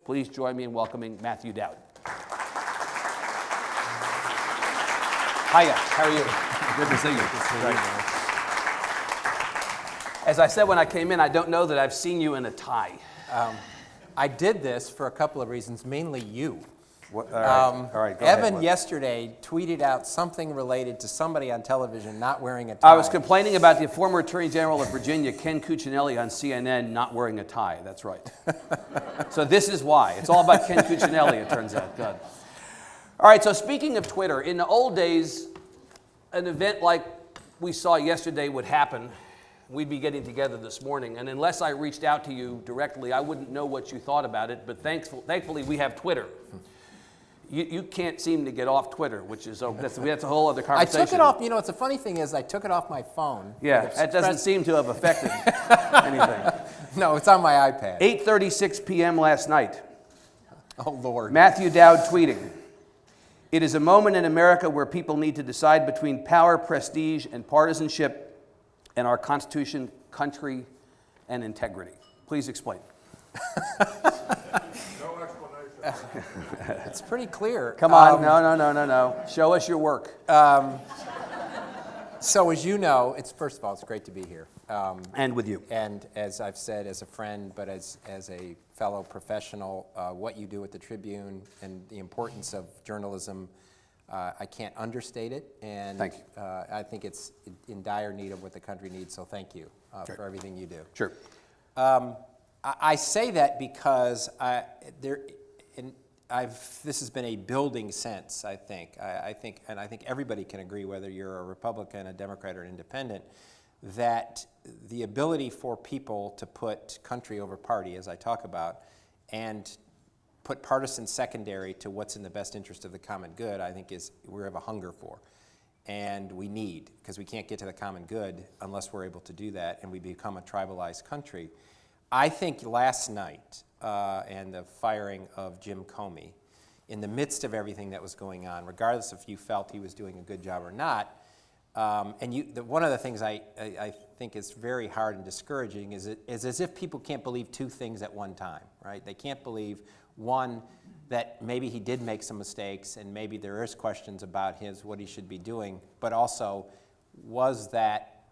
Please join me in welcoming Matthew Dowd. Hiya, how are you? Good to see you. As I said when I came in, I don't know that I've seen you in a tie. I did this for a couple of reasons, mainly you. All right, go Evan ahead. yesterday tweeted out something related to somebody on television not wearing a tie. I was complaining about the former Attorney General of Virginia, Ken Cuccinelli, on CNN not wearing a tie. That's right. So this is why. It's all about Ken Cuccinelli, it turns out. Good. All right, so speaking of Twitter, in the old days, an event like we saw yesterday would happen. We'd be getting together this morning, and unless I reached out to you directly, I wouldn't know what you thought about it, but thankfully we have Twitter. You can't seem to get off Twitter, which is that's a whole other conversation. I took it off. You know, it's the funny thing is I took it off my phone. Yeah, that doesn't seem to have affected anything. No, it's on my iPad. 8:36 p.m. last night. Oh, Lord. Matthew Dowd tweeting, "It is a moment in America where people need to decide between power, prestige, and partisanship, and our Constitution, country, and integrity." Please explain. It's pretty clear. Come on, no. Show us your work. So as you know, first of all, it's great to be here. And with you. And as I've said, as a friend, but as a fellow professional, what you do at the Tribune and the importance of journalism, I can't understate it. And thank you. I think it's in dire need of what the country needs, so thank you for everything you do. Sure. I say that because this has been a building sense, I think. I think everybody can agree, whether you're a Republican, a Democrat, or an independent, that the ability for people to put country over party, as I talk about, and put partisan secondary to what's in the best interest of the common good, I think we have a hunger for. And we need, because we can't get to the common good unless we're able to do that, and we become a tribalized country. I think last night, and the firing of Jim Comey, in the midst of everything that was going on, regardless if you felt he was doing a good job or not, one of the things I think is very hard and discouraging is as if people can't believe two things at one time, right? They can't believe, one, that maybe he did make some mistakes and maybe there is questions about what he should be doing, but also, was that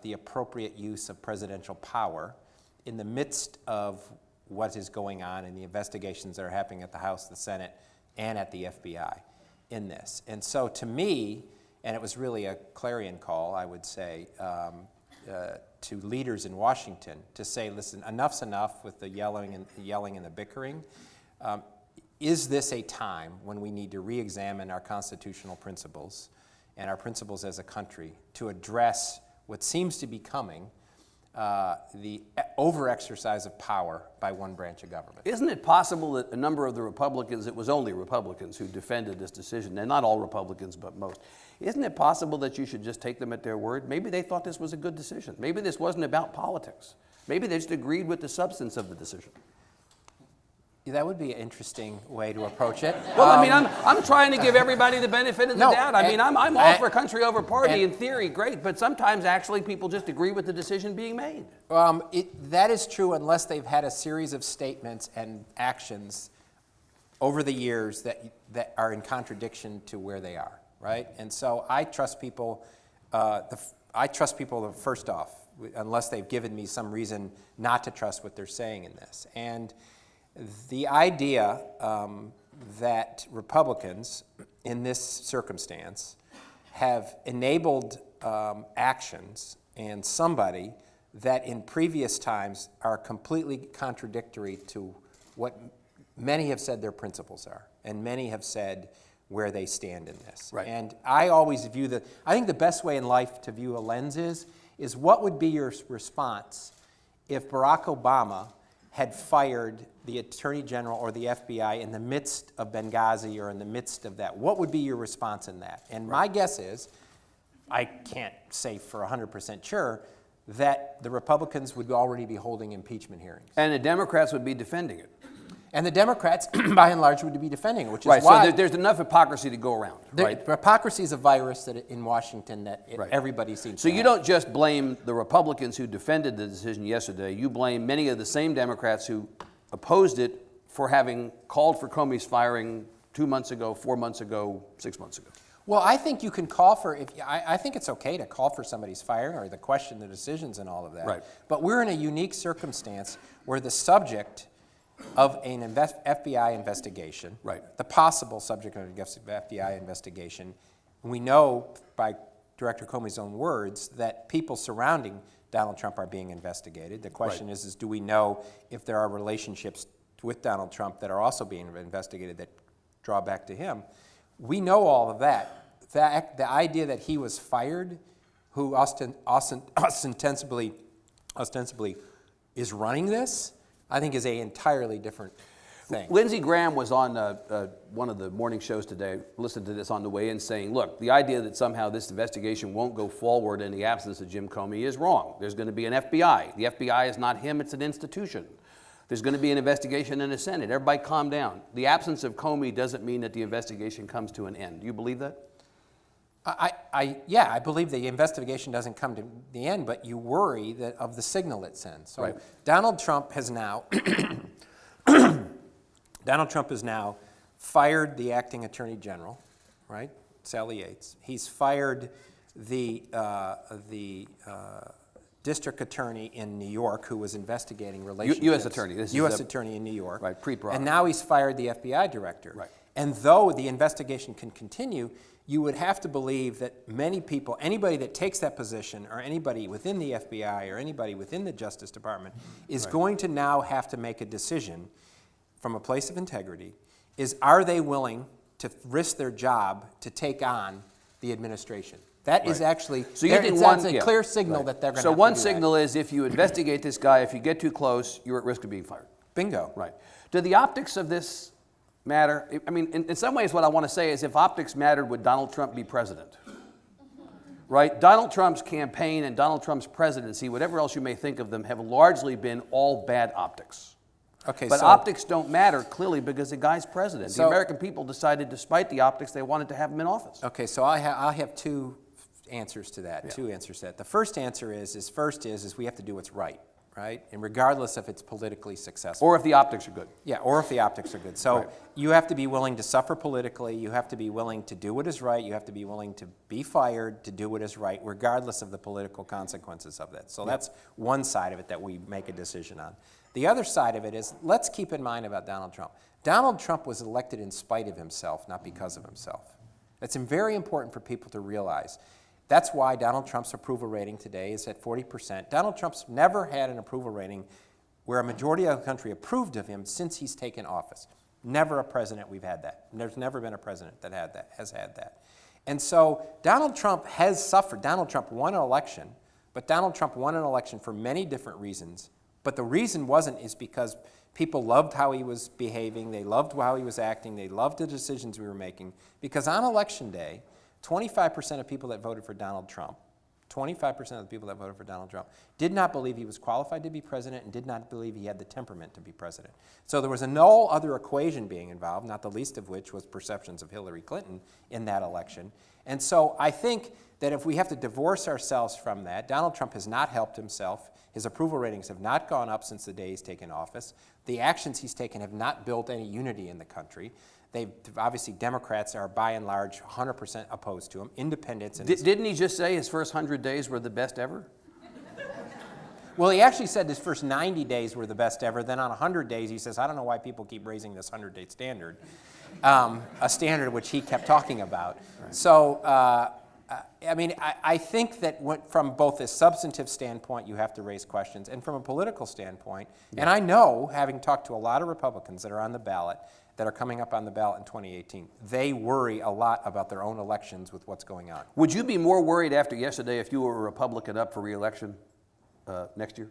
the appropriate use of presidential power in the midst of what is going on in the investigations that are happening at the House, the Senate, and at the FBI in this. And so to me, and it was really a clarion call, I would say, to leaders in Washington to say, listen, enough's enough with the yelling and the bickering. Is this a time when we need to re-examine our constitutional principles and our principles as a country to address what seems to be coming, the over-exercise of power by one branch of government? Isn't it possible that a number of the Republicans, it was only Republicans who defended this decision, and not all Republicans, but most, isn't it possible that you should just take them at their word? Maybe they thought this was a good decision. Maybe this wasn't about politics. Maybe they just agreed with the substance of the decision. That would be an interesting way to approach it. Well, I mean, I'm trying to give everybody the benefit of the doubt. I mean, I'm all for country over party in theory, great, but sometimes actually people just agree with the decision being made. That is true unless they've had a series of statements and actions over the years that are in contradiction to where they are, right? And so I trust people. First off, unless they've given me some reason not to trust what they're saying in this. And the idea that Republicans, in this circumstance, have enabled actions and somebody that in previous times are completely contradictory to what many have said their principles are, and many have said where they stand in this. Right. And I always view I think the best way in life to view a lens is what would be your response if Barack Obama had fired the Attorney General or the FBI in the midst of Benghazi or in the midst of that? What would be your response in that? And my guess is, I can't say for 100% sure, that the Republicans would already be holding impeachment hearings. And the Democrats would be defending it. And the Democrats, by and large, would be defending it, which is right, why... so there's enough hypocrisy to go around, right? Hypocrisy is a virus that in Washington that everybody seems to So you have. don't just blame the Republicans who defended the decision yesterday. You blame many of the same Democrats who opposed it for having called for Comey's firing 2 months ago, 4 months ago, 6 months ago? Well, I think you can call for, I think it's okay to call for somebody's firing or to question the decisions and all of that. Right. But we're in a unique circumstance where the subject of an FBI investigation, right, the possible subject of an FBI investigation, we know by Director Comey's own words that people surrounding Donald Trump are being investigated. The question is do we know if there are relationships with Donald Trump that are also being investigated that draw back to him? We know all of that. The idea that he was fired, who ostensibly is running this, I think is an entirely different thing. Lindsey Graham was on one of the morning shows today, listened to this on the way in, saying, look, the idea that somehow this investigation won't go forward in the absence of Jim Comey is wrong. There's going to be an FBI. The FBI is not him, it's an institution. There's going to be an investigation in the Senate. Everybody calm down. The absence of Comey doesn't mean that the investigation comes to an end. Do you believe that? Yeah, I believe the investigation doesn't come to the end, but you worry that of the signal it sends. So Donald Trump has now fired the acting attorney general, right, Sally Yates. He's fired the district attorney in New York who was investigating relationships. U.S. attorney. U.S. attorney in New York. Right, pre-Brock. And now he's fired the FBI director. Right. And though the investigation can continue, you would have to believe that many people, anybody that takes that position, or anybody within the FBI or anybody within the Justice Department, is going to now have to make a decision from a place of integrity, are they willing to risk their job to take on the administration? That is actually, so you think that's a clear signal that they're going to have to do that. So one signal is if you investigate this guy, if you get too close, you're at risk of being fired. Bingo. Right. Do the optics of this matter? I mean, in some ways what I want to say is if optics mattered, would Donald Trump be president? Right? Donald Trump's campaign and Donald Trump's presidency, whatever else you may think of them, have largely been all bad optics. Okay, but so optics don't matter, clearly, because the guy's president. The American people decided, despite the optics, they wanted to have him in office. Okay, so I have two answers to that. Two answers to that. The first answer is we have to do what's right, right? And regardless if it's politically successful. Or if the optics are good. Yeah, or if the optics are good. So you have to be willing to suffer politically. You have to be willing to do what is right. You have to be willing to be fired to do what is right, regardless of the political consequences of that. So that's one side of it that we make a decision on. The other side of it is, let's keep in mind about Donald Trump. Donald Trump was elected in spite of himself, not because of himself. That's very important for people to realize. That's why Donald Trump's approval rating today is at 40%. Donald Trump's never had an approval rating where a majority of the country approved of him since he's taken office. Never a president we've had that. There's never been a president that has had that. And so Donald Trump has suffered. Donald Trump won an election, but Donald Trump won an election for many different reasons. But the reason is because people loved how he was behaving, they loved how he was acting, they loved the decisions we were making. Because on election day, 25% of people that voted for Donald Trump, 25% of the people that voted for Donald Trump did not believe he was qualified to be president and did not believe he had the temperament to be president. So there was no other equation being involved, not the least of which was perceptions of Hillary Clinton in that election. And so I think that if we have to divorce ourselves from that, Donald Trump has not helped himself. His approval ratings have not gone up since the day he's taken office. The actions he's taken have not built any unity in the country. Obviously, Democrats are by and large 100% opposed to him. Independents. Didn't he just say his first 100 days were the best ever? Well, he actually said his first 90 days were the best ever. Then on 100 days, he says, I don't know why people keep raising this 100-day standard, a standard which he kept talking about. Right. So, I think that from both a substantive standpoint, you have to raise questions, and from a political standpoint, and I know, having talked to a lot of Republicans that are on the ballot, that are coming up on the ballot in 2018, they worry a lot about their own elections with what's going on. Would you be more worried after yesterday if you were a Republican up for re-election next year?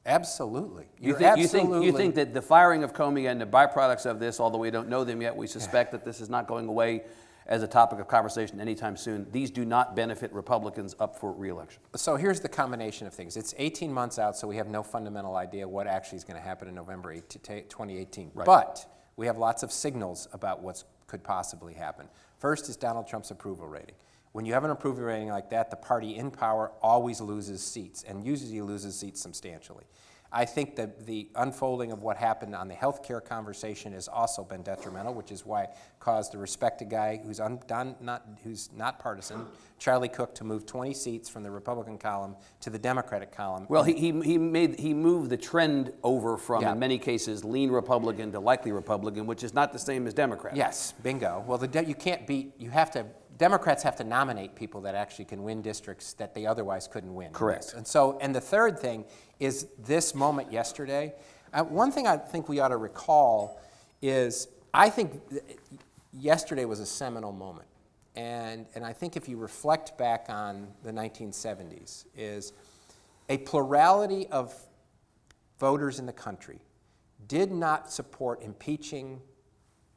Absolutely. You think that the firing of Comey and the byproducts of this, although we don't know them yet, we suspect that this is not going away as a topic of conversation anytime soon. These do not benefit Republicans up for re-election. So here's the combination of things. It's 18 months out, so we have no fundamental idea what actually is going to happen in November 2018. Right. But we have lots of signals about what could possibly happen. First is Donald Trump's approval rating. When you have an approval rating like that, the party in power always loses seats, and usually loses seats substantially. I think that the unfolding of what happened on the health care conversation has also been detrimental, which is why it caused a respected guy who's not partisan, Charlie Cook, to move 20 seats from the Republican column to the Democratic column. Well, he moved the trend over from, in many cases, lean Republican to likely Republican, which is not the same as Democrat. Yes, bingo. Well, Democrats have to nominate people that actually can win districts that they otherwise couldn't win. Correct. And the third thing is this moment yesterday. One thing I think we ought to recall is I think yesterday was a seminal moment. And I think if you reflect back on the 1970s, is a plurality of voters in the country did not support impeaching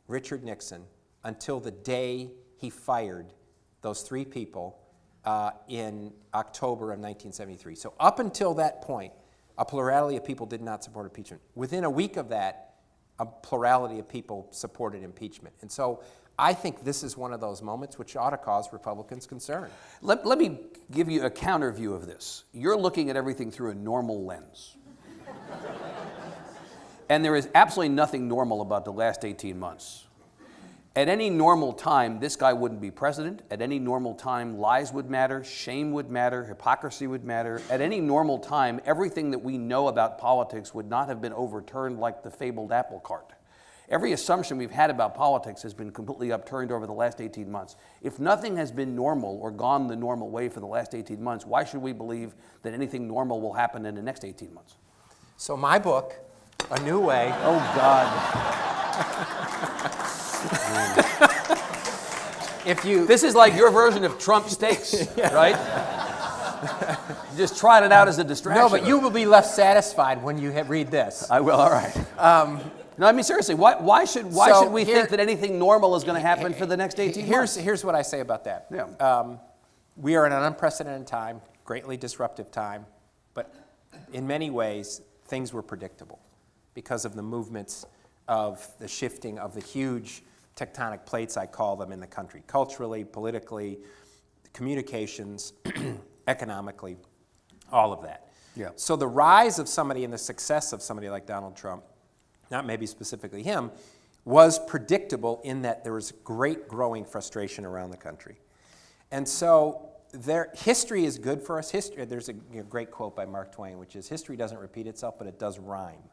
Richard Nixon until the day he fired those three people in October of 1973. So up until that point, a plurality of people did not support impeachment. Within a week of that, a plurality of people supported impeachment. And so I think this is one of those moments which ought to cause Republicans concern. Let me give you a counter view of this. You're looking at everything through a normal lens. And there is absolutely nothing normal about the last 18 months. At any normal time, this guy wouldn't be president. At any normal time, lies would matter, shame would matter, hypocrisy would matter. At any normal time, everything that we know about politics would not have been overturned like the fabled apple cart. Every assumption we've had about politics has been completely upturned over the last 18 months. If nothing has been normal or gone the normal way for the last 18 months, why should we believe that anything normal will happen in the next 18 months? So my book, A New Way. Oh, God. This is like your version of Trump steaks, right? You just tried it out as a distraction. No, but you will be left satisfied when you read this. I will, all right. No, I mean, seriously, why should we think that anything normal is going to happen for the next 18 months? Here's what I say about that. Yeah. We are in an unprecedented time, greatly disruptive time, but in many ways, things were predictable because of the movements of the shifting of the huge tectonic plates, I call them, in the country, culturally, politically, communications, economically, all of that. Yeah. So the rise of somebody and the success of somebody like Donald Trump, not maybe specifically him, was predictable in that there was great growing frustration around the country. And so history is good for us. There's a great quote by Mark Twain, which is, history doesn't repeat itself, but it does rhyme.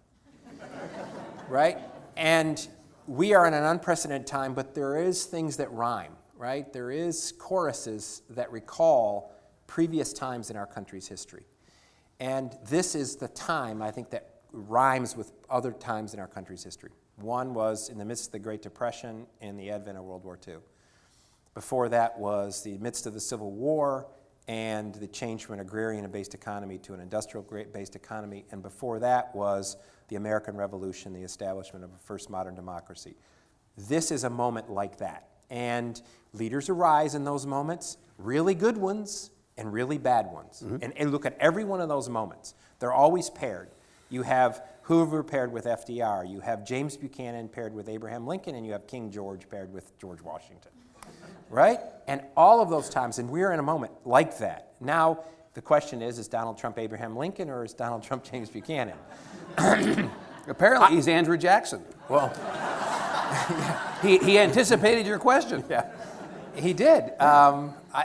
Right? And we are in an unprecedented time, but there is things that rhyme, right? There is choruses that recall previous times in our country's history. And this is the time, I think, that rhymes with other times in our country's history. One was in the midst of the Great Depression and the advent of World War II. Before that was the midst of the Civil War and the change from an agrarian-based economy to an industrial-based economy. And before that was the American Revolution, the establishment of a first modern democracy. This is a moment like that. And leaders arise in those moments, really good ones and really bad ones. Mm-hmm. And look at every one of those moments. They're always paired. You have Hoover paired with FDR. You have James Buchanan paired with Abraham Lincoln, and you have King George paired with George Washington. Right? And all of those times, and we're in a moment like that. Now, the question is Donald Trump Abraham Lincoln, or is Donald Trump James Buchanan? Apparently, he's Andrew Jackson. Well, he anticipated your question. Yeah, he did.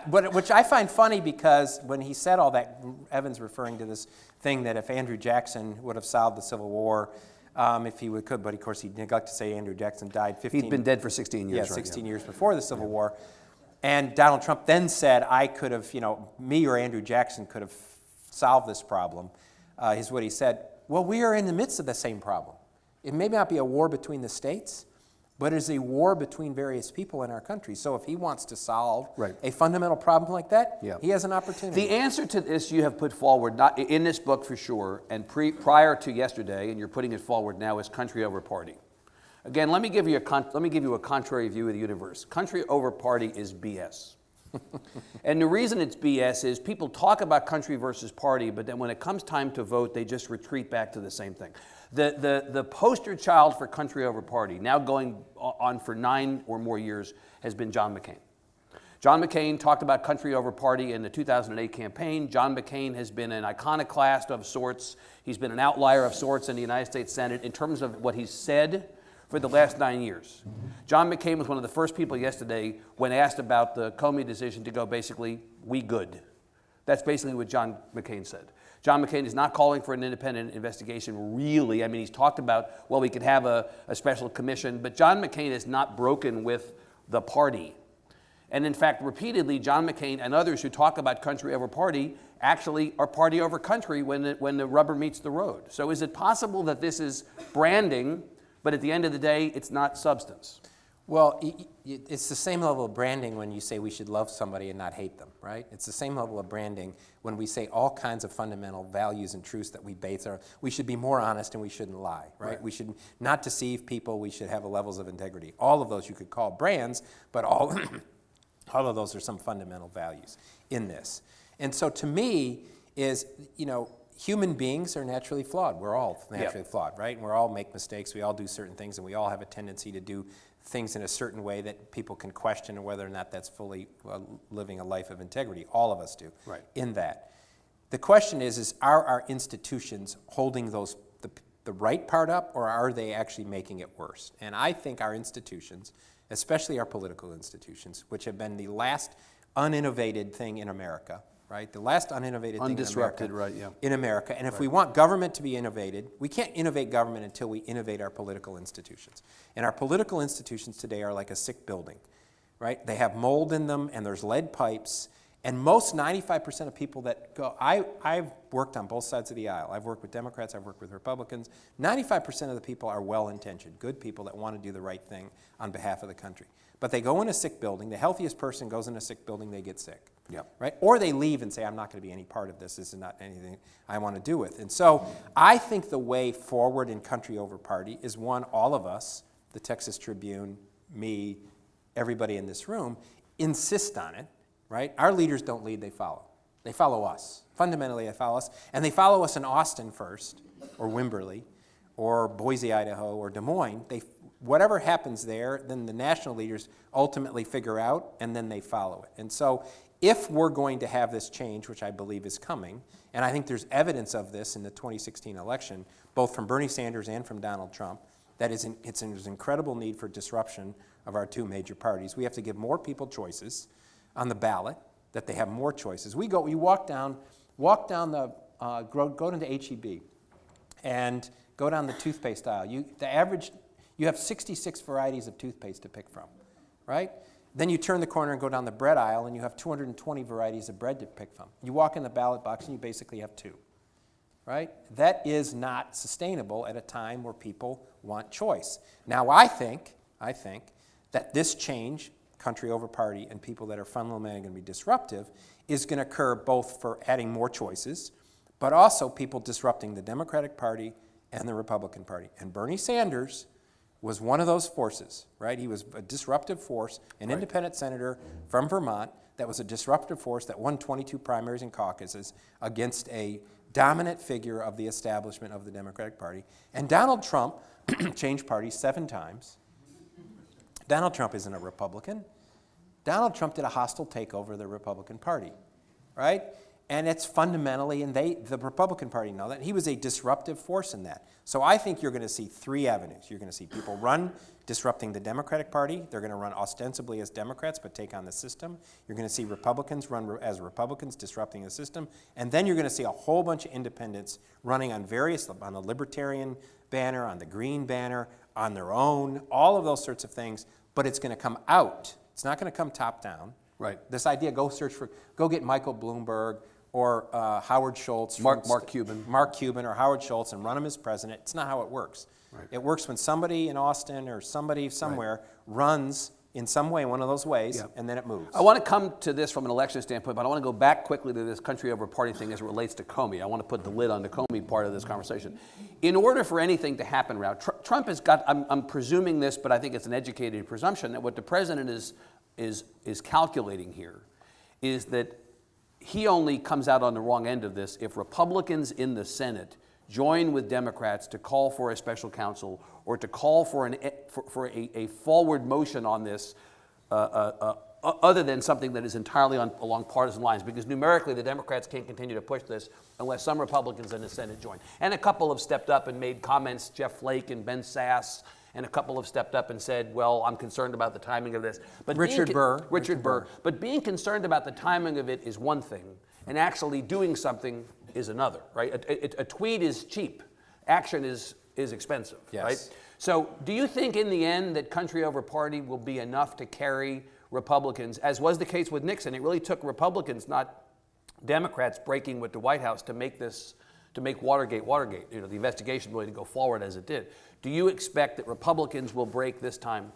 Which I find funny because when he said all that, Evans referring to this thing that if Andrew Jackson would have solved the Civil War, if he could, but of course he neglected to say Andrew Jackson died 15 He'd been dead for 16 years. Yeah, 16 years before the Civil War. And Donald Trump then said, I could have, me or Andrew Jackson could have solved this problem, is what he said. Well, we are in the midst of the same problem. It may not be a war between the states, but it is a war between various people in our country. So if he wants to solve a fundamental problem like that, he has an opportunity. The answer to this you have put forward, not in this book for sure, and prior to yesterday, and you're putting it forward now, is country over party. Again, let me give you a contrary view of the universe. Country over party is BS. And the reason it's BS is people talk about country versus party, but then when it comes time to vote, they just retreat back to the same thing. The poster child for country over party, now going on for 9 or more years, has been John McCain. John McCain talked about country over party in the 2008 campaign. John McCain has been an iconoclast of sorts. He's been an outlier of sorts in the United States Senate in terms of what he's said for the last 9 years. John McCain was one of the first people yesterday when asked about the Comey decision to go basically, we good. That's basically what John McCain said. John McCain is not calling for an independent investigation, really. I mean, he's talked about, well, we could have a special commission, but John McCain is not broken with the party. And in fact, repeatedly, John McCain and others who talk about country over party actually are party over country when the rubber meets the road. So is it possible that this is branding, but at the end of the day, it's not substance? Well, it's the same level of branding when you say we should love somebody and not hate them, right? It's the same level of branding when we say all kinds of fundamental values and truths that we base our, we should be more honest and we shouldn't lie, right? We should not deceive people, we should have levels of integrity. All of those you could call brands, but all of those are some fundamental values in this. And so to me is, human beings are naturally flawed. We're all naturally flawed, right? And we all make mistakes, we all do certain things, and we all have a tendency to do things in a certain way that people can question whether or not that's fully living a life of integrity. All of us do in that. The question is are our institutions holding the right part up, or are they actually making it worse? And I think our institutions, especially our political institutions, which have been the last uninnovated thing in America, right? The last uninnovated thing in America. And if we want government to be innovated, we can't innovate government until we innovate our political institutions. And our political institutions today are like a sick building, right? They have mold in them and there's lead pipes. And most 95% of people that go, I've worked on both sides of the aisle. I've worked with Democrats, I've worked with Republicans. 95% of the people are well-intentioned, good people that want to do the right thing on behalf of the country. But they go in a sick building, the healthiest person goes in a sick building, they get sick. Right? Or they leave and say, I'm not going to be any part of this. This is not anything I want to do with. And so I think the way forward in country over party is one, all of us, the Texas Tribune, me, everybody in this room, insist on it. Right? Our leaders don't lead, they follow. They follow us. Fundamentally, they follow us. And they follow us in Austin first, or Wimberley, or Boise, Idaho, or Des Moines. Whatever happens there, then the national leaders ultimately figure out, and then they follow it. And so if we're going to have this change, which I believe is coming, and I think there's evidence of this in the 2016 election, both from Bernie Sanders and from Donald Trump, that there's an incredible need for disruption of our two major parties. We have to give more people choices on the ballot, that they have more choices. You walk down the, go into H-E-B and go down the toothpaste aisle. You have 66 varieties of toothpaste to pick from, right? Then you turn the corner and go down the bread aisle and you have 220 varieties of bread to pick from. You walk in the ballot box and you basically have two, right? That is not sustainable at a time where people want choice. Now I think that this change, country over party, and people that are fundamentally going to be disruptive, is going to occur both for adding more choices, but also people disrupting the Democratic Party and the Republican Party. And Bernie Sanders was one of those forces, right? He was a disruptive force, an independent senator from Vermont that was a disruptive force that won 22 primaries and caucuses against a dominant figure of the establishment of the Democratic Party. And Donald Trump changed parties 7 times. Donald Trump isn't a Republican. Donald Trump did a hostile takeover of the Republican Party, right? And it's fundamentally, and the Republican Party know that, he was a disruptive force in that. So I think you're going to see 3 avenues. You're going to see people run disrupting the Democratic Party. They're going to run ostensibly as Democrats but take on the system. You're going to see Republicans run as Republicans disrupting the system. And then you're going to see a whole bunch of independents running on the Libertarian banner, on the Green banner, on their own, all of those sorts of things. But it's going to come out. It's not going to come top down. Right. This idea, go get Michael Bloomberg or Howard Schultz. Mark Cuban. Mark Cuban or Howard Schultz and run them as president. It's not how it works. Right. It works when somebody in Austin or somebody somewhere runs in some way, one of those ways, and then it moves. I want to come to this from an election standpoint, but I want to go back quickly to this country over party thing as it relates to Comey. I want to put the lid on the Comey part of this conversation. In order for anything to happen, Trump has got, I'm presuming this, but I think it's an educated presumption, that what the president is calculating here is that he only comes out on the wrong end of this if Republicans in the Senate join with Democrats to call for a special counsel or to call for a forward motion on this other than something that is entirely along partisan lines, because numerically the Democrats can't continue to push this unless some Republicans in the Senate join. And a couple have stepped up and made comments, Jeff Flake and Ben Sass, and a couple have stepped up and said, well, I'm concerned about the timing of this. But Richard Burr. But being concerned about the timing of it is one thing, and actually doing something is another, right? A tweet is cheap. Action is expensive, Yes. right? So do you think in the end that country over party will be enough to carry Republicans, as was the case with Nixon? It really took Republicans, not Democrats, breaking with the White House to make Watergate, the investigation really to go forward as it did. Do you expect that Republicans will break this time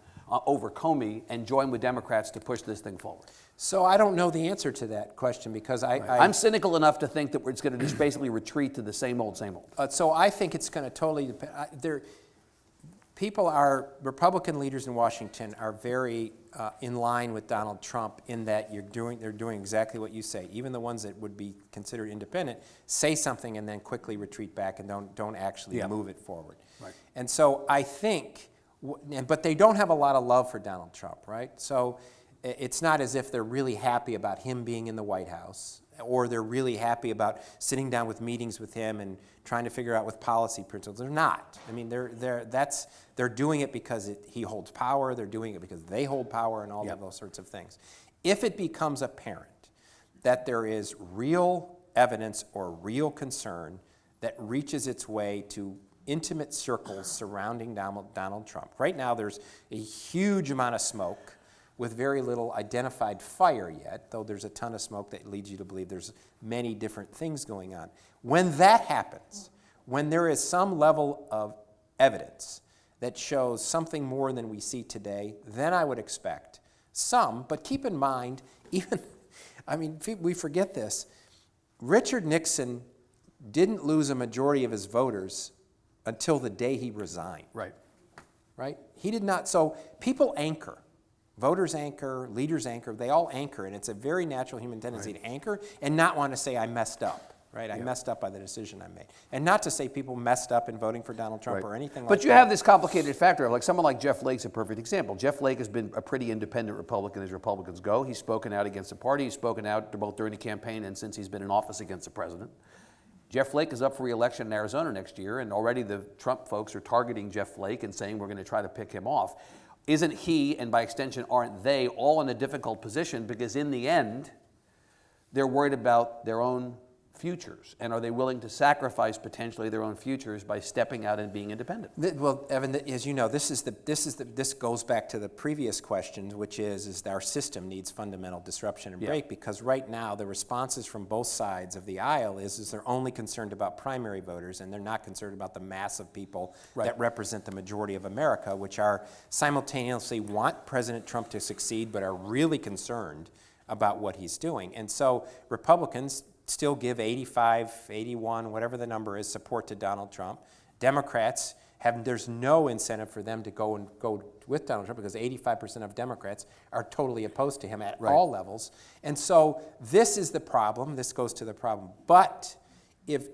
over Comey and join with Democrats to push this thing forward? So I don't know the answer to that question because I'm cynical enough to think that it's going to just basically retreat to the same old, same old. So I think it's going to totally depend. Republican leaders in Washington are very in line with Donald Trump in that they're doing exactly what you say. Even the ones that would be considered independent say something and then quickly retreat back and don't actually move it forward. Right. And so I think, but they don't have a lot of love for Donald Trump, right? So it's not as if they're really happy about him being in the White House, or they're really happy about sitting down with meetings with him and trying to figure out with policy principles. They're not. I mean, they're doing it because he holds power. They're doing it because they hold power, and all of those sorts of things. If it becomes apparent that there is real evidence or real concern that reaches its way to intimate circles surrounding Donald Trump, right now there's a huge amount of smoke with very little identified fire yet, though there's a ton of smoke that leads you to believe there's many different things going on. When that happens, when there is some level of evidence that shows something more than we see today, then I would expect some, but keep in mind, we forget this, Richard Nixon didn't lose a majority of his voters until the day he resigned. Right? He did not, so people anchor. Voters anchor, leaders anchor, they all anchor, and it's a very natural human tendency to anchor and not want to say, I messed up, right? I messed up by the decision I made. And not to say people messed up in voting for Donald Trump or anything like that. But you have this complicated factor of, like, someone like Jeff Flake's a perfect example. Jeff Flake has been a pretty independent Republican as Republicans go. He's spoken out against the party. He's spoken out both during the campaign and since he's been in office against the president. Jeff Flake is up for re-election in Arizona next year, and already the Trump folks are targeting Jeff Flake and saying we're going to try to pick him off. Isn't he, and by extension aren't they, all in a difficult position because in the end, they're worried about their own futures, and are they willing to sacrifice potentially their own futures by stepping out and being independent? Well, Evan, as you know, this goes back to the previous question, which is our system needs fundamental disruption and break, because right now the responses from both sides of the aisle is they're only concerned about primary voters and they're not concerned about the mass of people that represent the majority of America, which are simultaneously want President Trump to succeed but are really concerned about what he's doing. And so Republicans still give 85, 81, whatever the number is, support to Donald Trump. Democrats there's no incentive for them to go with Donald Trump because 85% of Democrats are totally opposed to him at all levels. And so this is the problem. This goes to the problem. But if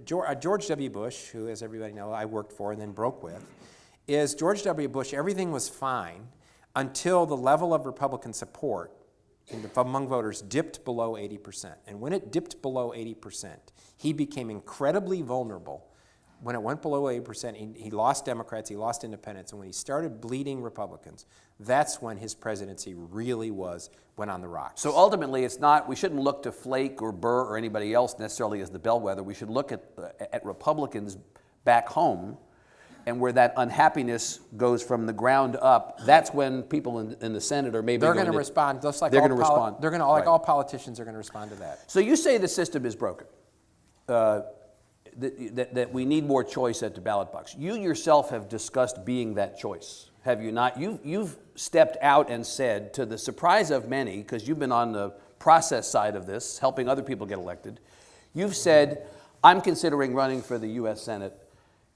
George W. Bush, who, as everybody knows, I worked for and then broke with, is George W. Bush, everything was fine until the level of Republican support among voters dipped below 80%. And when it dipped below 80%, he became incredibly vulnerable. When it went below 80%, he lost Democrats, he lost independents, and when he started bleeding Republicans, that's when his presidency really went on the rocks. So ultimately, we shouldn't look to Flake or Burr or anybody else necessarily as the bellwether. We should look at Republicans back home, and where that unhappiness goes from the ground up, that's when people in the Senate are maybe they're going to respond. Just like they're going to respond. They're going to, like all politicians, are going to respond to that. So you say the system is broken, that we need more choice at the ballot box. You yourself have discussed being that choice, have you not? You've stepped out and said, to the surprise of many, because you've been on the process side of this, helping other people get elected, you've said, I'm considering running for the U.S. Senate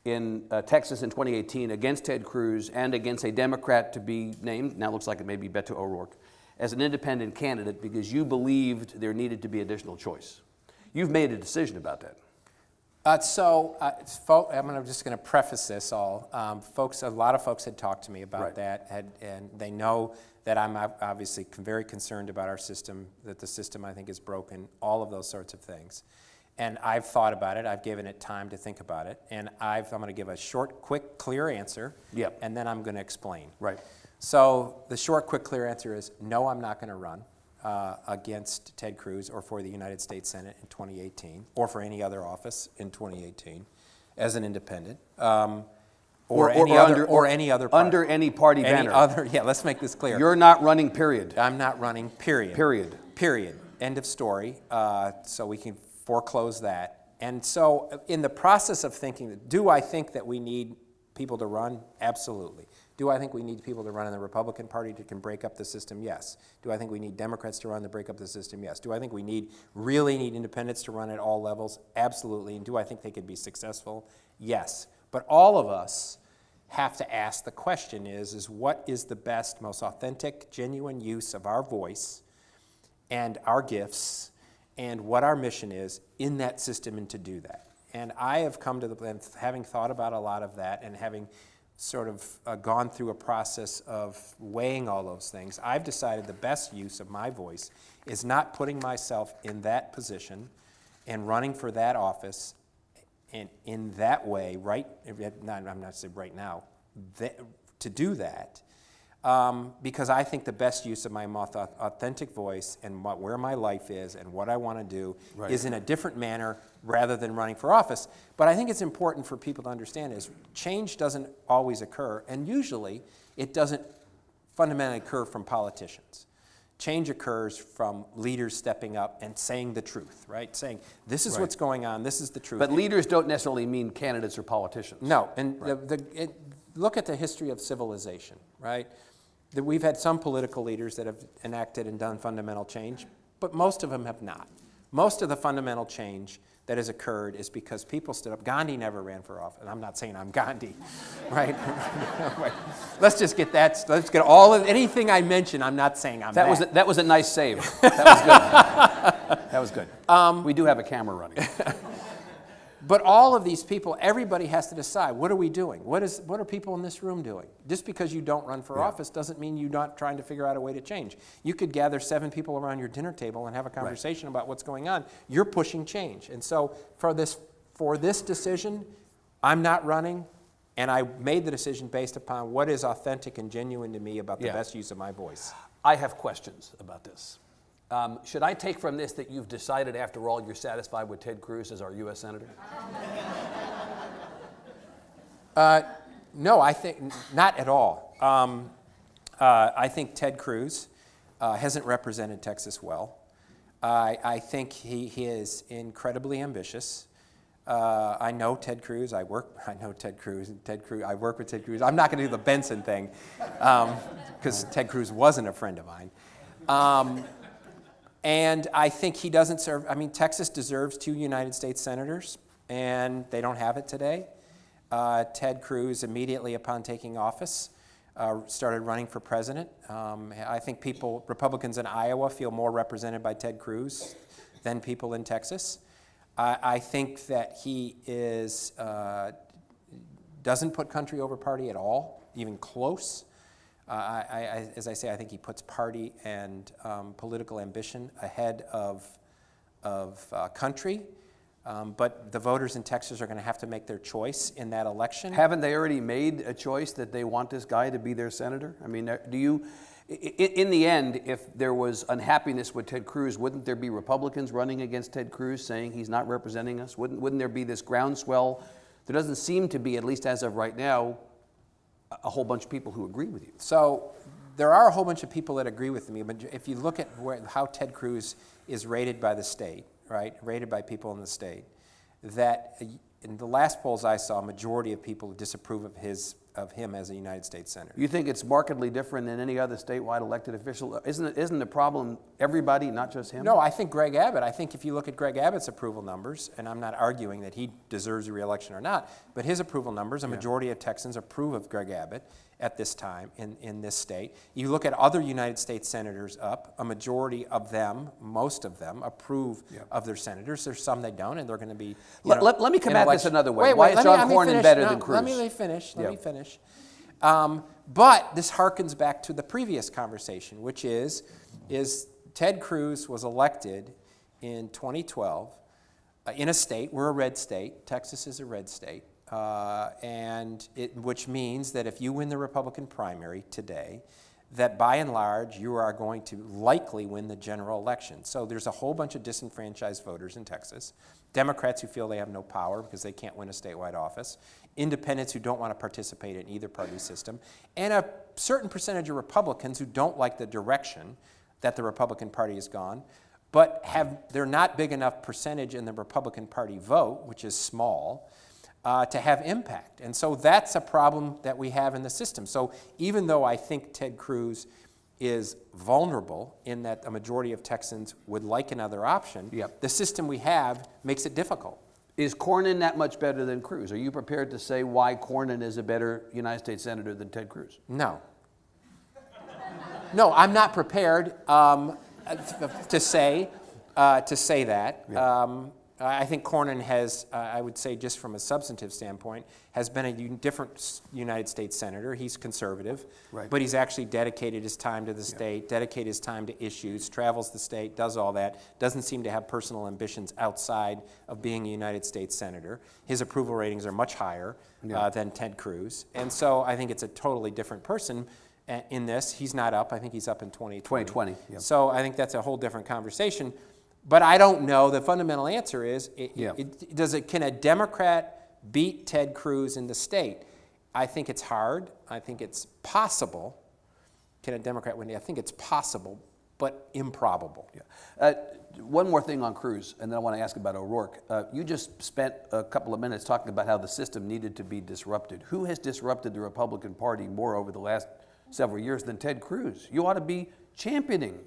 in Texas in 2018 against Ted Cruz and against a Democrat to be named, now looks like it may be Beto O'Rourke, as an independent candidate because you believed there needed to be additional choice. You've made a decision about that. I'm just going to preface this all. A lot of folks had talked to me about that, and they know that I'm obviously very concerned about our system, that the system I think is broken, all of those sorts of things. And I've thought about it. I've given it time to think about it, and I'm going to give a short, quick, clear answer, and then I'm going to explain. Right. So the short, quick, clear answer is no, I'm not going to run against Ted Cruz or for the United States Senate in 2018 or for any other office in 2018 as an independent. Or any other party. Under any party banner. Let's make this clear. You're not running, period. I'm not running, period. Period. End of story. So we can foreclose that. And so in the process of thinking, do I think that we need people to run? Absolutely. Do I think we need people to run in the Republican Party that can break up the system? Yes. Do I think we need Democrats to run to break up the system? Yes. Do I think we really need independents to run at all levels? Absolutely. And do I think they could be successful? Yes. But all of us have to ask the question is what is the best, most authentic, genuine use of our voice and our gifts and what our mission is in that system and to do that. And I have come to having thought about a lot of that and having sort of gone through a process of weighing all those things, I've decided the best use of my voice is not putting myself in that position and running for that office and in that way, I'm not saying right now, to do that, because I think the best use of my authentic voice and where my life is and what I want to do is in a different manner rather than running for office. But I think it's important for people to understand is change doesn't always occur, and usually it doesn't fundamentally occur from politicians. Change occurs from leaders stepping up and saying the truth, right? Saying, this is what's going on, this is the truth. But leaders don't necessarily mean candidates or politicians. No, and look at the history of civilization, right? We've had some political leaders that have enacted and done fundamental change, but most of them have not. Most of the fundamental change that has occurred is because people stood up. Gandhi never ran for office, and I'm not saying I'm Gandhi, right? Let's just get that. Let's get anything I mention. I'm not saying I'm that. That was a nice save. That was good. We do have a camera running. But all of these people, everybody has to decide, what are we doing? What are people in this room doing? Just because you don't run for office doesn't mean you're not trying to figure out a way to change. You could gather 7 people around your dinner table and have a conversation about what's going on. You're pushing change. And so for this decision, I'm not running, and I made the decision based upon what is authentic and genuine to me about the best use of my voice. I have questions about this. Should I take from this that you've decided, after all, you're satisfied with Ted Cruz as our U.S. Senator? No, I think not at all. I think Ted Cruz hasn't represented Texas well. I think he is incredibly ambitious. I know Ted Cruz. I work with Ted Cruz. I'm not going to do the Benson thing because Ted Cruz wasn't a friend of mine. And I think he doesn't serve. I mean, Texas deserves 2 United States senators, and they don't have it today. Ted Cruz, immediately upon taking office, started running for president. I think Republicans in Iowa feel more represented by Ted Cruz than people in Texas. I think that he doesn't put country over party at all, even close. As I say, I think he puts party and political ambition ahead of country. But the voters in Texas are going to have to make their choice in that election. Haven't they already made a choice that they want this guy to be their senator? I mean, do you, in the end, if there was unhappiness with Ted Cruz, wouldn't there be Republicans running against Ted Cruz saying he's not representing us? Wouldn't there be this groundswell? There doesn't seem to be, at least as of right now, a whole bunch of people who agree with you. So there are a whole bunch of people that agree with me, but if you look at how Ted Cruz is rated by the state, right, rated by people in the state, that in the last polls I saw, a majority of people disapprove of his of him as a United States Senator. You think it's markedly different than any other statewide elected official? Isn't the problem everybody, not just him? No, I think Greg Abbott, I think if you look at Greg Abbott's approval numbers, and I'm not arguing that he deserves a re-election or not, but his approval numbers, a majority of Texans approve of Greg Abbott at this time in this state. You look at other United States senators up, a majority of them, most of them, approve of their senators. There's some that don't, and they're going to be. Let me come at this another way. Why is John Cornyn better than Cruz? Let me finish. Let me finish. But this harkens back to the previous conversation, which is Ted Cruz was elected in 2012 in a state, we're a red state, Texas is a red state, which means that if you win the Republican primary today, that by and large you are going to likely win the general election. So there's a whole bunch of disenfranchised voters in Texas, Democrats who feel they have no power because they can't win a statewide office, independents who don't want to participate in either party system, and a certain percentage of Republicans who don't like the direction that the Republican Party has gone, but they're not big enough percentage in the Republican Party vote, which is small, to have impact. And so that's a problem that we have in the system. So even though I think Ted Cruz is vulnerable in that a majority of Texans would like another option, the system we have makes it difficult. Is Cornyn that much better than Cruz? Are you prepared to say why Cornyn is a better United States Senator than Ted Cruz? No. No, I'm not prepared to say that. Yeah. I think Cornyn has, I would say just from a substantive standpoint, has been a different United States Senator. He's conservative, but he's actually dedicated his time to the state, dedicated his time to issues, travels the state, does all that, doesn't seem to have personal ambitions outside of being a United States Senator. His approval ratings are much higher than Ted Cruz. And so I think it's a totally different person in this. He's not up. I think he's up in 2020. So I think that's a whole different conversation. But I don't know. The fundamental answer is, can a Democrat beat Ted Cruz in the state? I think it's hard. I think it's possible. Can a Democrat win? I think it's possible, but improbable. One more thing on Cruz, and then I want to ask about O'Rourke. You just spent a couple of minutes talking about how the system needed to be disrupted. Who has disrupted the Republican Party more over the last several years than Ted Cruz? You ought to be championing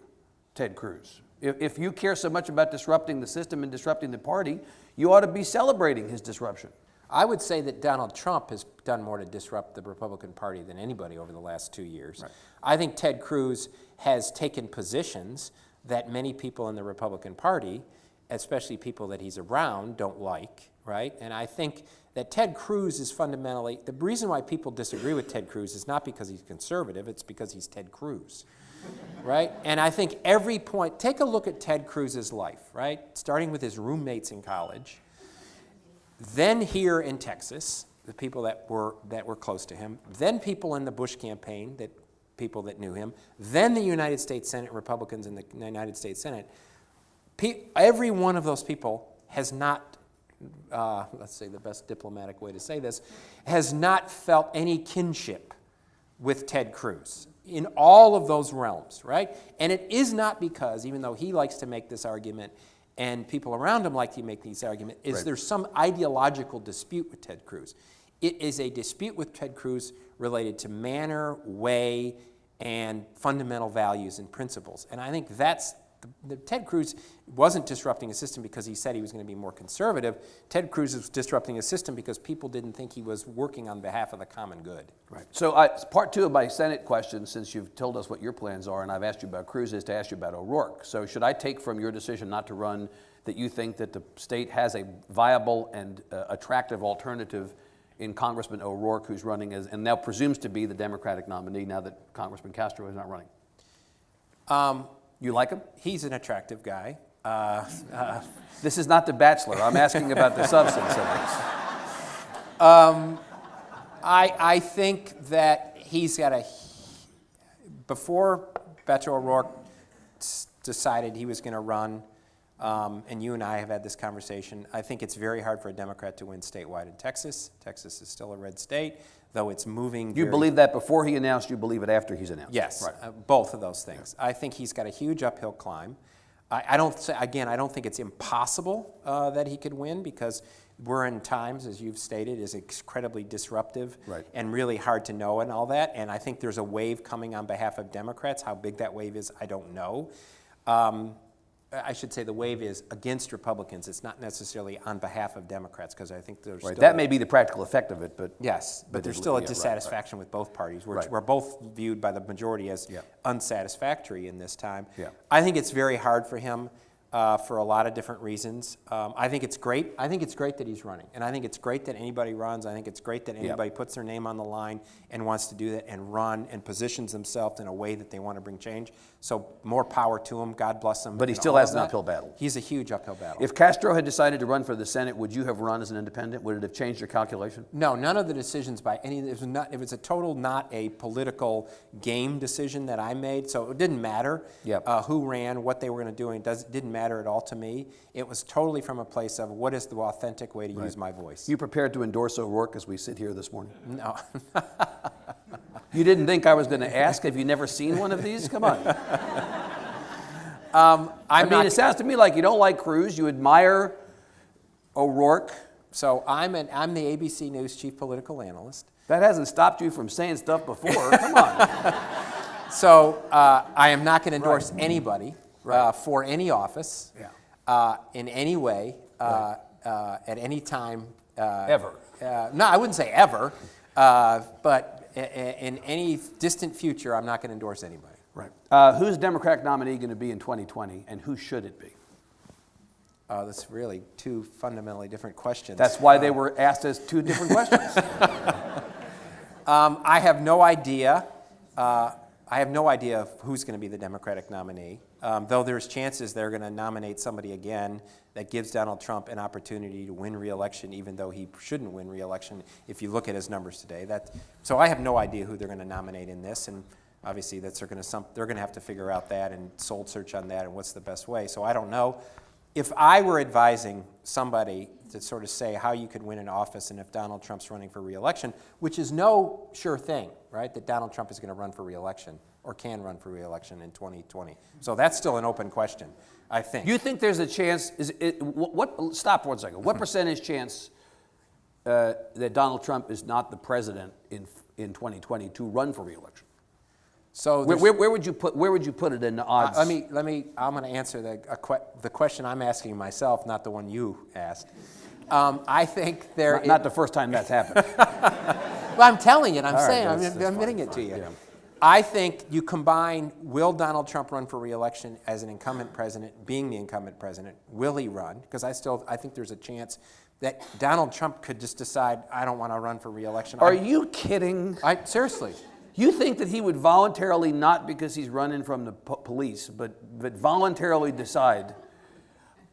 Ted Cruz. If you care so much about disrupting the system and disrupting the party, you ought to be celebrating his disruption. I would say that Donald Trump has done more to disrupt the Republican Party than anybody over the last 2 years. I think Ted Cruz has taken positions that many people in the Republican Party, especially people that he's around, don't like, right? And I think that Ted Cruz is fundamentally, the reason why people disagree with Ted Cruz is not because he's conservative, it's because he's Ted Cruz. Right? And I think every point, take a look at Ted Cruz's life, right? Starting with his roommates in college, then here in Texas, the people that were close to him, then people in the Bush campaign, people that knew him, then the United States Senate, Republicans in the United States Senate. Every one of those people has not, let's say the best diplomatic way to say this, has not felt any kinship with Ted Cruz in all of those realms, right? And it is not because, even though he likes to make this argument and people around him like to make these arguments, there's some ideological dispute with Ted Cruz. It is a dispute with Ted Cruz related to manner, way, and fundamental values and principles. And I think that's, Ted Cruz wasn't disrupting a system because he said he was going to be more conservative. Ted Cruz was disrupting a system because people didn't think he was working on behalf of the common good. Right. So part two of my Senate question, since you've told us what your plans are and I've asked you about Cruz, is to ask you about O'Rourke. So should I take from your decision not to run that you think that the state has a viable and attractive alternative in Congressman O'Rourke, who's running as, and now presumes to be the Democratic nominee now that Congressman Castro is not running? You like him? He's an attractive guy. This is not The Bachelor. I'm asking about the substance of this. I think that he's got before Beto O'Rourke decided he was going to run, and you and I have had this conversation, I think it's very hard for a Democrat to win statewide in Texas. Texas is still a red state, though it's moving. You believe that before he announced, you believe it after he's announced? Yes, both of those things. I think he's got a huge uphill climb. I don't think it's impossible that he could win because we're in times, as you've stated, is incredibly disruptive Right. and really hard to know and all that. And I think there's a wave coming on behalf of Democrats. How big that wave is, I don't know. I should say the wave is against Republicans. It's not necessarily on behalf of Democrats, because I think there's Right. still... That may be the practical effect of it, but... Yes, but there's still a dissatisfaction with both parties. Right. We're both viewed by the majority as Yeah. unsatisfactory in this time. Yeah. I think it's very hard for him for a lot of different reasons. I think it's great. I think it's great that he's running, and I think it's great that anybody runs. I think it's great that anybody puts their name on the line and wants to do that and run and positions themselves in a way that they want to bring change. So more power to him. God bless him. But he and still all has of an that. uphill battle. He's a huge uphill battle. If Castro had decided to run for the Senate, would you have run as an independent? Would it have changed your calculation? No, none of the decisions by any, it was a total, not a political game decision that I made, so it didn't matter who ran, what they were going to do, and it didn't matter at all to me. It was totally from a place of what is the authentic way to use my voice. You prepared to endorse O'Rourke as we sit here this morning? No. You didn't think I was going to ask? Have you never seen one of these? Come on. It sounds to me like you don't like Cruz, you admire O'Rourke. So I'm the ABC News chief political analyst. That hasn't stopped you from saying stuff before. Come on. So I am not going to endorse anybody for any office in any way at any time. Ever. No, I wouldn't say ever, but in any distant future, I'm not going to endorse anybody. Right. Who's Democratic nominee going to be in 2020, and who should it be? That's really two fundamentally different questions. That's why they were asked as two different questions. I have no idea. I have no idea of who's going to be the Democratic nominee, though there's chances they're going to nominate somebody again that gives Donald Trump an opportunity to win re-election, even though he shouldn't win re-election if you look at his numbers today. So I have no idea who they're going to nominate in this, and obviously they're going to have to figure out that and soul search on that and what's the best way. So I don't know. If I were advising somebody to sort of say how you could win an office and if Donald Trump's running for re-election, which is no sure thing, right, that Donald Trump is going to run for re-election or can run for re-election in 2020. So that's still an open question, I think. You think there's a chance, stop 1 second. What percentage chance that Donald Trump is not the president in 2020 to run for re-election? So where would you put it in the odds? I'm going to answer the question I'm asking myself, not the one you asked. I think not the first time that's happened. Well, I'm telling it. I'm saying. I'm admitting it to you. Yeah. I think you combine, will Donald Trump run for re-election as an incumbent president, being the incumbent president? Will he run? Because I think there's a chance that Donald Trump could just decide, I don't want to run for re-election. Are you kidding? Seriously. You think that he would voluntarily, not because he's running from the police, but voluntarily decide,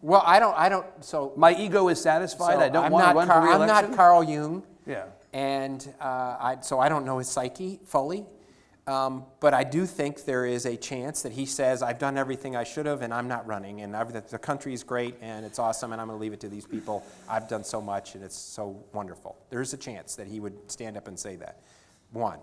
well, I don't, so... my ego is satisfied, So I don't want to run for re-election? I'm not Carl Jung. Yeah. And so I don't know his psyche fully. But I do think there is a chance that he says, I've done everything I should have and I'm not running. And the country is great and it's awesome and I'm going to leave it to these people. I've done so much and it's so wonderful. There's a chance that he would stand up and say that. One.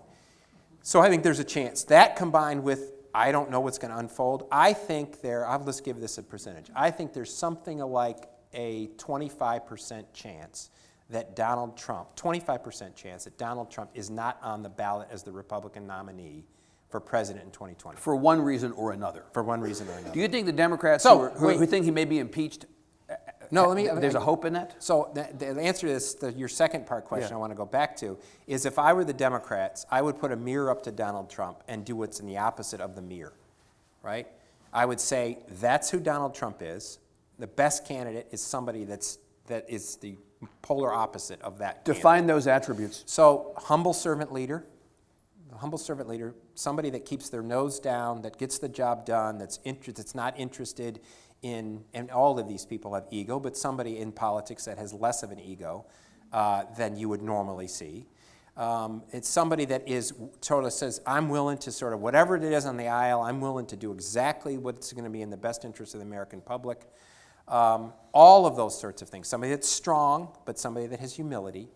So I think there's a chance. That combined with, I don't know what's going to unfold. I think let's give this a percentage. I think there's something like a 25% chance that Donald Trump, 25% chance that Donald Trump is not on the ballot as the Republican nominee for president in 2020. For one reason or another. For one reason or another. Do you think the Democrats who think he may be impeached, there's a hope in that? So the answer to this, your second part question I want to go back to, is if I were the Democrats, I would put a mirror up to Donald Trump and do what's in the opposite of the mirror, right? I would say that's who Donald Trump is. The best candidate is somebody that is the polar opposite of that. Define those attributes. So humble servant leader, somebody that keeps their nose down, that gets the job done, that's not interested in, and all of these people have ego, but somebody in politics that has less of an ego than you would normally see. It's somebody that says, I'm willing to sort of, whatever it is on the aisle, I'm willing to do exactly what's going to be in the best interest of the American public. All of those sorts of things. Somebody that's strong, but somebody that has humility.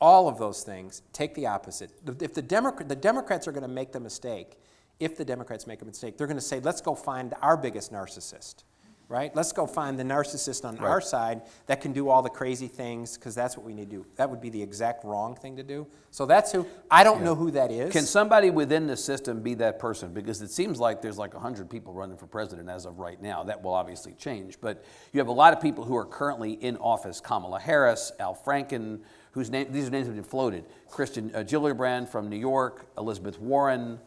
All of those things take the opposite. If the Democrats are going to make the mistake, if the Democrats make a mistake, they're going to say, let's go find our biggest narcissist. right? Let's go find the narcissist on our side that can do all the crazy things, because that's what we need to do. That would be the exact wrong thing to do. So that's who, I don't know who that is. Can somebody within the system be that person? Because it seems like there's like 100 people running for president as of right now. That will obviously change. But you have a lot of people who are currently in office. Kamala Harris, Al Franken, these names have been floated. Christian Gillibrand from New York, Elizabeth Warren.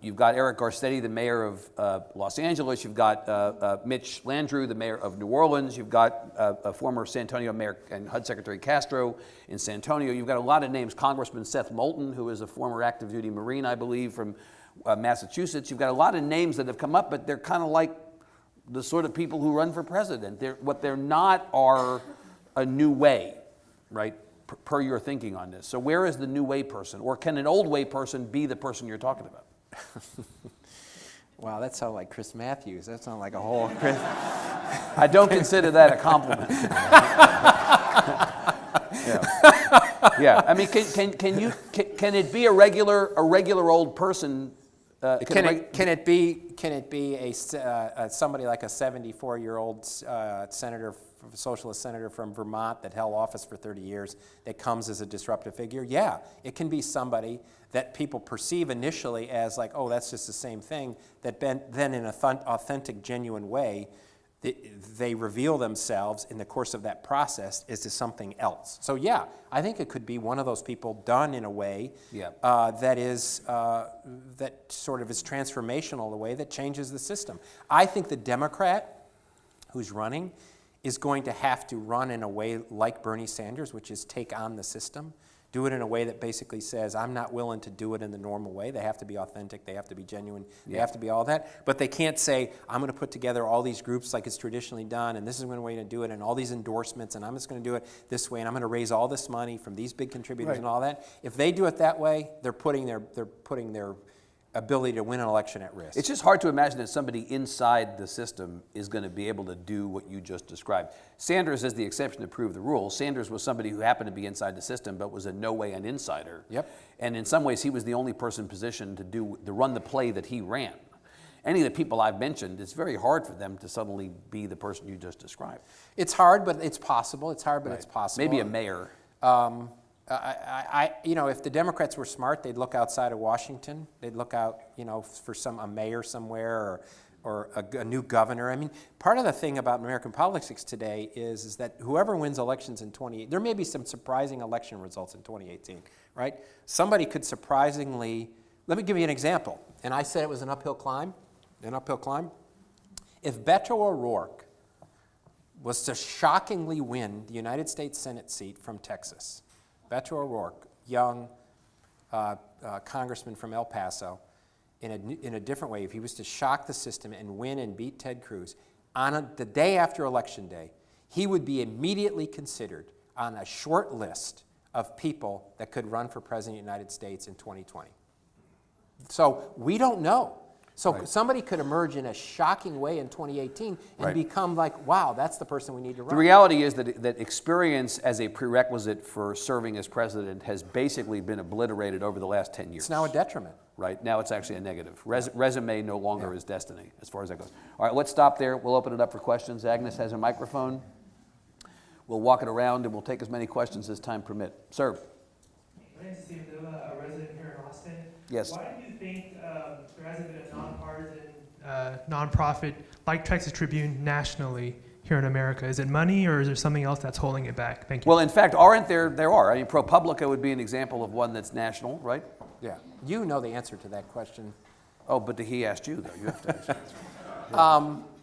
You've got Eric Garcetti, the mayor of Los Angeles. You've got Mitch Landrieu, the mayor of New Orleans. You've got a former San Antonio mayor and HUD Secretary Castro in San Antonio. You've got a lot of names. Congressman Seth Moulton, who is a former active duty Marine, I believe, from Massachusetts. You've got a lot of names that have come up, but they're kind of like the sort of people who run for president. What they're not are a new way, right? Per your thinking on this. So where is the new way person? Or can an old way person be the person you're talking about? Wow, that sounds like Chris Matthews. That sounds like a whole Chris. I don't consider that a compliment. Yeah. I mean, can it be a regular old person? Can it be a somebody like a 74-year-old socialist senator from Vermont that held office for 30 years that comes as a disruptive figure? Yeah, it can be somebody that people perceive initially as like, oh, that's just the same thing, that then in an authentic, genuine way, they reveal themselves in the course of that process as to something else. So yeah, I think it could be one of those people done in a way that sort of is transformational, the way that changes the system. I think the Democrat who's running is going to have to run in a way like Bernie Sanders, which is take on the system, do it in a way that basically says, I'm not willing to do it in the normal way. They have to be authentic, they have to be genuine, they have to be all that. But they can't say, I'm going to put together all these groups like it's traditionally done, and this is one way to do it, and all these endorsements, and I'm just going to do it this way, and I'm going to raise all this money from these big contributors and all that. If they do it that way, they're putting their ability to win an election at risk. It's just hard to imagine that somebody inside the system is going to be able to do what you just described. Sanders is the exception to prove the rule. Sanders was somebody who happened to be inside the system but was in no way an insider. Yep. And in some ways he was the only person positioned to run the play that he ran. Any of the people I've mentioned, it's very hard for them to suddenly be the person you just described. It's hard, but it's possible. It's hard, but it's possible. Maybe a mayor. If the Democrats were smart, they'd look outside of Washington. They'd look out, for a mayor somewhere or a new governor. I mean, part of the thing about American politics today is that whoever wins elections in 2018, there may be some surprising election results in 2018, right? Somebody could surprisingly, let me give you an example. And I said it was an uphill climb. If Beto O'Rourke was to shockingly win the United States Senate seat from Texas, Beto O'Rourke, young congressman from El Paso, in a different way, if he was to shock the system and win and beat Ted Cruz, the day after Election Day, he would be immediately considered on a short list of people that could run for President of the United States in 2020. So we don't know. So somebody could emerge in a shocking way in 2018 and become like, wow, that's the person we need to run. The reality is that experience as a prerequisite for serving as president has basically been obliterated over the last 10 years. It's now a detriment. Right, now it's actually a negative. Resume no longer is destiny, as far as that goes. All right, let's stop there. We'll open it up for questions. Agnes has a microphone. We'll walk it around and we'll take as many questions as time permit. Sir. My name is Steve Dilla, a resident here in Austin. Yes. Why do you think there hasn't been a nonpartisan nonprofit like Texas Tribune nationally here in America? Is it money, or is there something else that's holding it back? Thank you. Well, in fact, aren't there? There are. I mean, ProPublica would be an example of one that's national, right? Yeah. You know the answer to that question. Oh, but he asked you, though. You have to answer.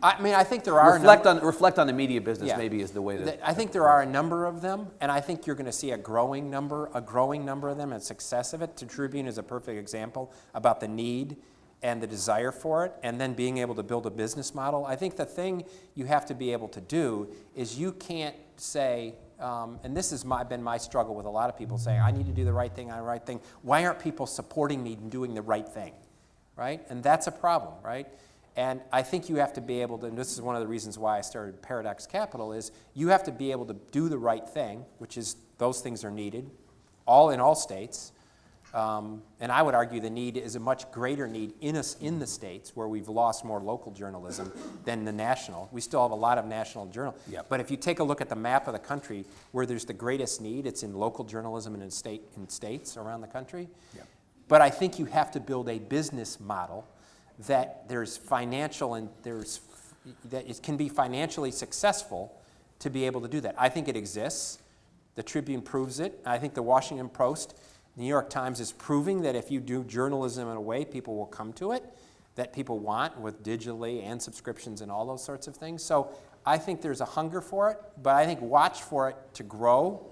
I think there are reflect on the media business. Maybe is the way that I think there are a number of them, and I think you're going to see a growing number of them and success of it. The Tribune is a perfect example about the need and the desire for it, and then being able to build a business model. I think the thing you have to be able to do is you can't say, and this has been my struggle with a lot of people saying, I need to do the right thing, Why aren't people supporting me in doing the right thing, right? And that's a problem, right? And I think you have to be able to, and this is one of the reasons why I started Paradox Capital, is you have to be able to do the right thing, which is those things are needed, in all states, And I would argue the need is a much greater need in the states where we've lost more local journalism than the national. We still have a lot of national journal. Yep. But if you take a look at the map of the country where there's the greatest need, it's in local journalism and in states around the country. Yep. But I think you have to build a business model that there's financial and that it can be financially successful to be able to do that. I think it exists. The Tribune proves it. I think the Washington Post, the New York Times is proving that if you do journalism in a way, people will come to it, that people want with digitally and subscriptions and all those sorts of things. So I think there's a hunger for it, but I think watch for it to grow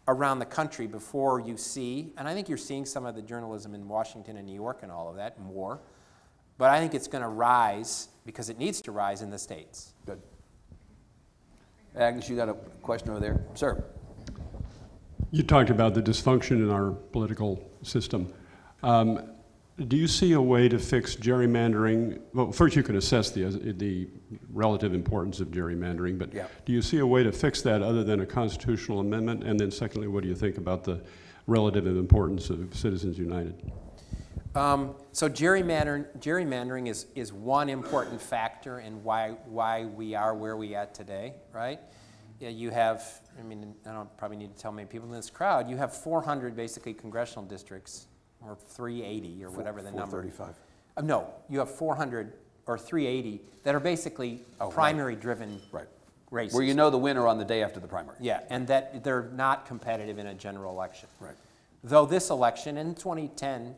around the country before you see, and I think you're seeing some of the journalism in Washington and New York and all of that more, but I think it's going to rise because it needs to rise in the states. Good. Agnes, you got a question over there? Sir. You talked about the dysfunction in our political system. Do you see a way to fix gerrymandering? Well, first you can assess the relative importance of gerrymandering, but yeah. Do you see a way to fix that other than a constitutional amendment? And then secondly, what do you think about the relative importance of Citizens United? So gerrymandering is one important factor in why we are where we are today, right? Yeah, you have, I mean, I don't probably need to tell many people in this crowd, you have 400 basically congressional districts, or 380 or whatever the number. 435. No, you have 400 or 380 that are basically primary-driven races. Where you know the winner on the day after the primary. Yeah, and that they're not competitive in a general election. Right. Though this election and 2010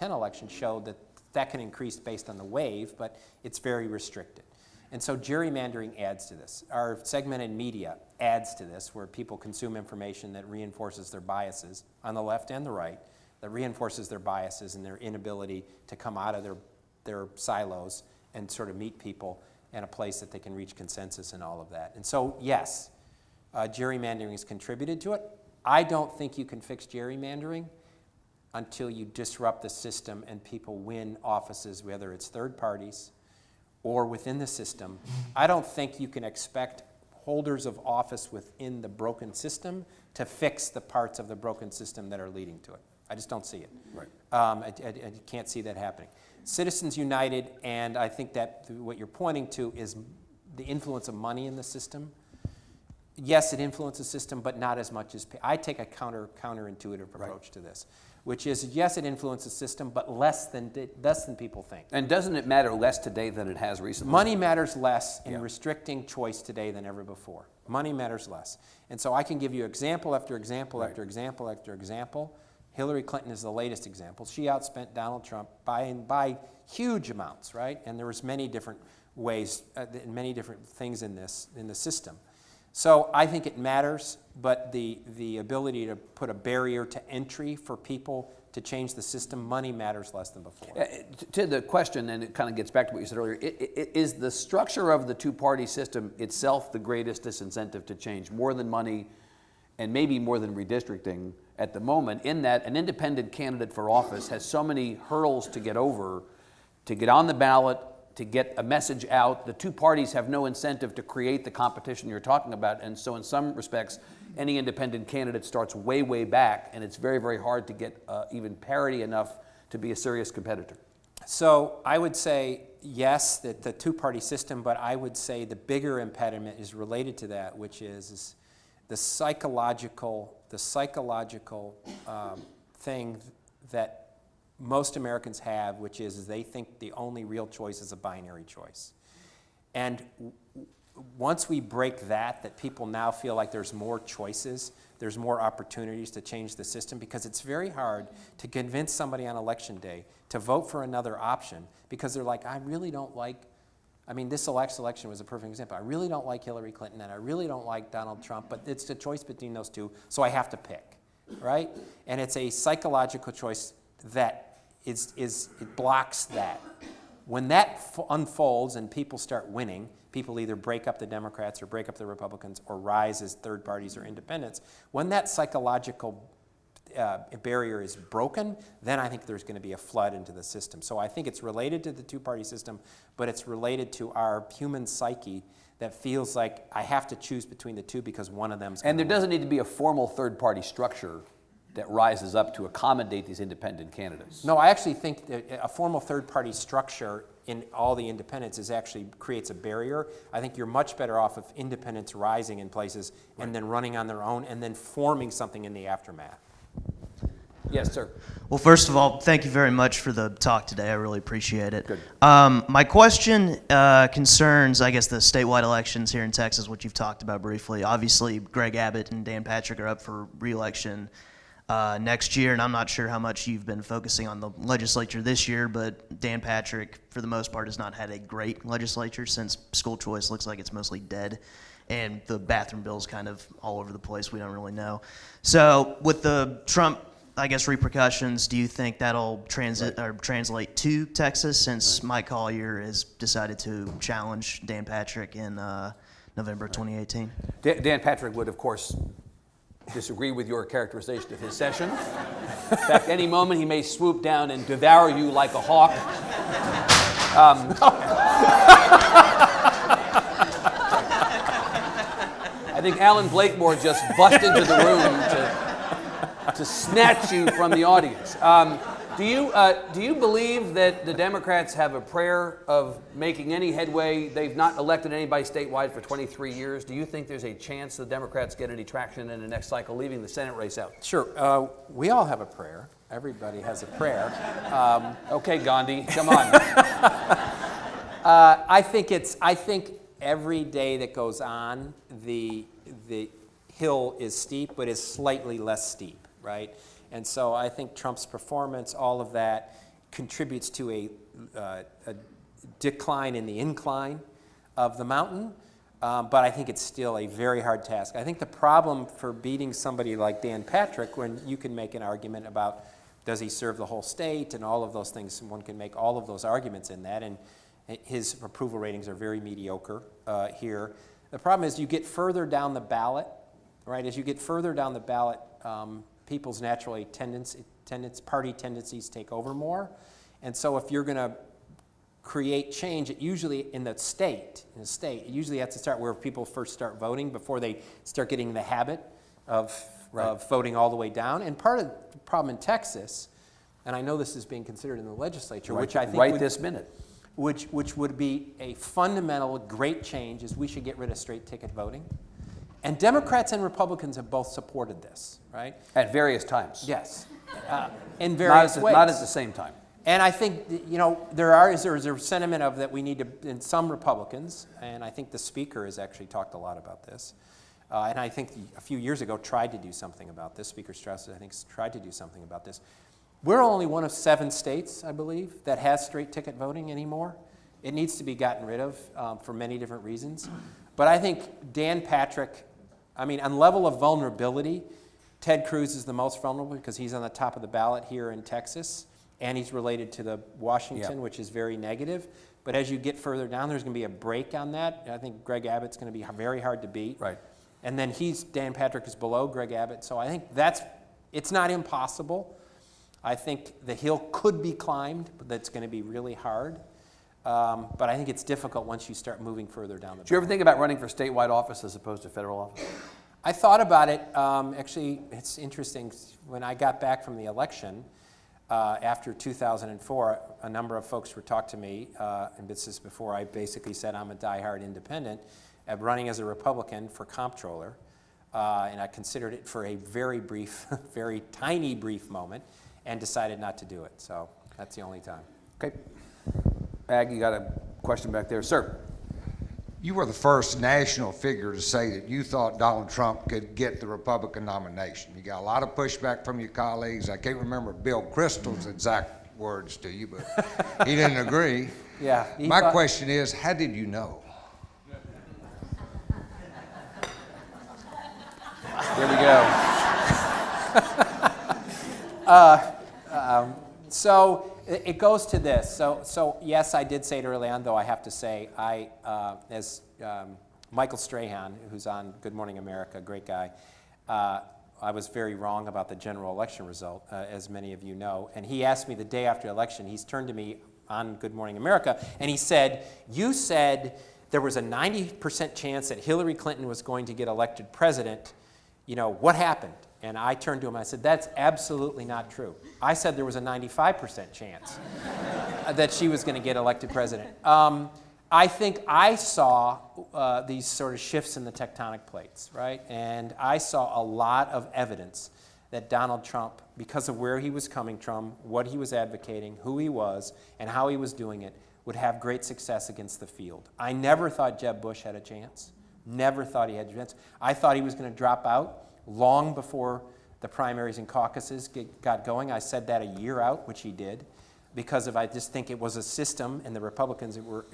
election showed that can increase based on the wave, but it's very restricted. And so gerrymandering adds to this. Our segmented media adds to this, where people consume information that reinforces their biases on the left and the right, that reinforces their biases and their inability to come out of their silos and sort of meet people in a place that they can reach consensus and all of that. And so, yes, gerrymandering has contributed to it. I don't think you can fix gerrymandering until you disrupt the system and people win offices, whether it's third parties or within the system. I don't think you can expect holders of office within the broken system to fix the parts of the broken system that are leading to it. I just don't see it. Right. I can't see that happening. Citizens United, and I think that what you're pointing to is the influence of money in the system. Yes, it influences the system, but not as much as I take a counterintuitive approach to this, which is yes, it influences the system, but less than people think. And doesn't it matter less today than it has recently? Money matters less in restricting choice today than ever before. Money matters less, and so I can give you example after example after example after example. Hillary Clinton is the latest example. She outspent Donald Trump by huge amounts, right? And there was many different ways, many different things in the system. So I think it matters, but the ability to put a barrier to entry for people to change the system, money matters less than before. To the question, and it kind of gets back to what you said earlier, is the structure of the two-party system itself the greatest disincentive to change, more than money and maybe more than redistricting at the moment, in that an independent candidate for office has so many hurdles to get over, to get on the ballot, to get a message out. The two parties have no incentive to create the competition you're talking about, and so in some respects, any independent candidate starts way, way back, and it's very, very hard to get even parity enough to be a serious competitor. So I would say yes, that the two-party system, but I would say the bigger impediment is related to that, which is the psychological thing that most Americans have, which is they think the only real choice is a binary choice. And once we break that people now feel like there's more choices, there's more opportunities to change the system, because it's very hard to convince somebody on election day to vote for another option because they're like, I really don't like, I mean, this election was a perfect example. I really don't like Hillary Clinton and I really don't like Donald Trump, but it's a choice between those two, so I have to pick, right? And it's a psychological choice that it blocks that. When that unfolds and people start winning, people either break up the Democrats or break up the Republicans or rise as third parties or independents. When that psychological barrier is broken, then I think there's going to be a flood into the system. So I think it's related to the two-party system, but it's related to our human psyche that feels like I have to choose between the two because one of them's going to And there win. doesn't need to be a formal third-party structure that rises up to accommodate these independent candidates. No, I actually think that a formal third-party structure in all the independents creates a barrier. I think you're much better off of independents rising in places and then running on their own and then forming something in the aftermath. Yes, sir. Well, first of all, thank you very much for the talk today. I really appreciate it. Good. My question concerns, I guess, the statewide elections here in Texas, which you've talked about briefly. Obviously, Greg Abbott and Dan Patrick are up for re-election next year, and I'm not sure how much you've been focusing on the legislature this year, but Dan Patrick, for the most part, has not had a great legislature since school choice looks like it's mostly dead, and the bathroom bill's kind of all over the place. We don't really know. So with the Trump, I guess, repercussions, do you think that'll translate to Texas, since Mike Collier has decided to challenge Dan Patrick in November 2018? Dan Patrick would, of course, disagree with your characterization of his session. In fact, any moment he may swoop down and devour you like a hawk. I think Alan Blakemore just bust into the room to snatch you from the audience. Do you believe that the Democrats have a prayer of making any headway? They've not elected anybody statewide for 23 years. Do you think there's a chance the Democrats get any traction in the next cycle, leaving the Senate race out? Sure. We all have a prayer. Everybody has a prayer. Okay, Gandhi, come on. I think every day that goes on, the hill is steep, but is slightly less steep, right? And so I think Trump's performance, all of that, contributes to a decline in the incline of the mountain. But I think it's still a very hard task. I think the problem for beating somebody like Dan Patrick, when you can make an argument about does he serve the whole state and all of those things, one can make all of those arguments in that, and his approval ratings are very mediocre here. The problem is you get further down the ballot, right? As you get further down the ballot, people's naturally party tendencies take over more. And so if you're going to create change, it usually in the state, it usually has to start where people first start voting before they start getting the habit of voting all the way down. And part of the problem in Texas, and I know this is being considered in the legislature, which I think this minute. Which would be a fundamental great change, is we should get rid of straight ticket voting. And Democrats and Republicans have both supported this, right? At various times. Yes, in various ways. Not at the same time. And I think, there's a sentiment of that we need to, in some Republicans, and I think the Speaker has actually talked a lot about this, and I think a few years ago tried to do something about this. Speaker Strauss, I think, tried to do something about this. We're only one of 7 states, I believe, that has straight ticket voting anymore. It needs to be gotten rid of for many different reasons. But I think Dan Patrick, on level of vulnerability, Ted Cruz is the most vulnerable because he's on the top of the ballot here in Texas, and he's related to the Washington, which is very negative. But as you get further down, there's going to be a break on that. I think Greg Abbott's going to be very hard to beat. Right. And then Dan Patrick is below Greg Abbott. So I think it's not impossible. I think the hill could be climbed, but that's going to be really hard. But I think it's difficult once you start moving further down the ballot. Do you ever think about running for statewide office as opposed to federal office? I thought about it. Actually, it's interesting. When I got back from the election after 2004, a number of folks were talking to me, and this is before I basically said I'm a diehard independent, of running as a Republican for comptroller. And I considered it for a very brief, very tiny brief moment, and decided not to do it. So that's the only time. Okay. Ag, you got a question back there. Sir. You were the first national figure to say that you thought Donald Trump could get the Republican nomination. You got a lot of pushback from your colleagues. I can't remember Bill Kristol's exact words to you, but he didn't agree. Yeah. My question is, how did you know? There we go. So it goes to this. So yes, I did say it early on, though I have to say, as Michael Strahan, who's on Good Morning America, great guy, I was very wrong about the general election result, as many of you know. And he asked me the day after the election, he's turned to me on Good Morning America, and he said, you said there was a 90% chance that Hillary Clinton was going to get elected president. What happened? And I turned to him and I said, that's absolutely not true. I said there was a 95% chance that she was going to get elected president. I think I saw these sort of shifts in the tectonic plates, right? And I saw a lot of evidence that Donald Trump, because of where he was coming from, what he was advocating, who he was, and how he was doing it, would have great success against the field. I never thought Jeb Bush had a chance. Never thought he had a chance. I thought he was going to drop out long before the primaries and caucuses got going. I said that a year out, which he did, because I just think it was a system, and the Republicans that were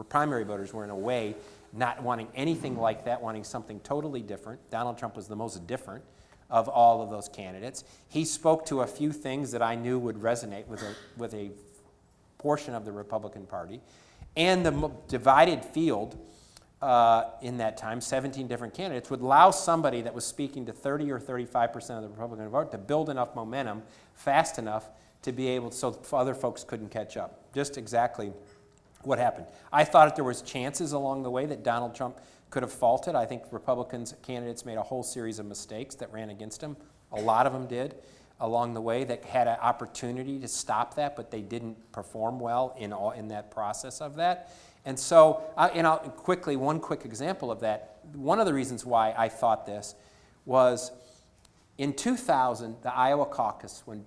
primary voters were in a way not wanting anything like that, wanting something totally different. Donald Trump was the most different of all of those candidates. He spoke to a few things that I knew would resonate with a portion of the Republican Party. And the divided field in that time, 17 different candidates, would allow somebody that was speaking to 30 or 35% of the Republican vote to build enough momentum fast enough to be able, so other folks couldn't catch up. Just exactly what happened. I thought that there was chances along the way that Donald Trump could have faltered. I think Republicans candidates made a whole series of mistakes that ran against him. A lot of them did along the way that had an opportunity to stop that, but they didn't perform well in that process of that. And so, quickly, one quick example of that, one of the reasons why I thought this was in 2000, the Iowa caucus, when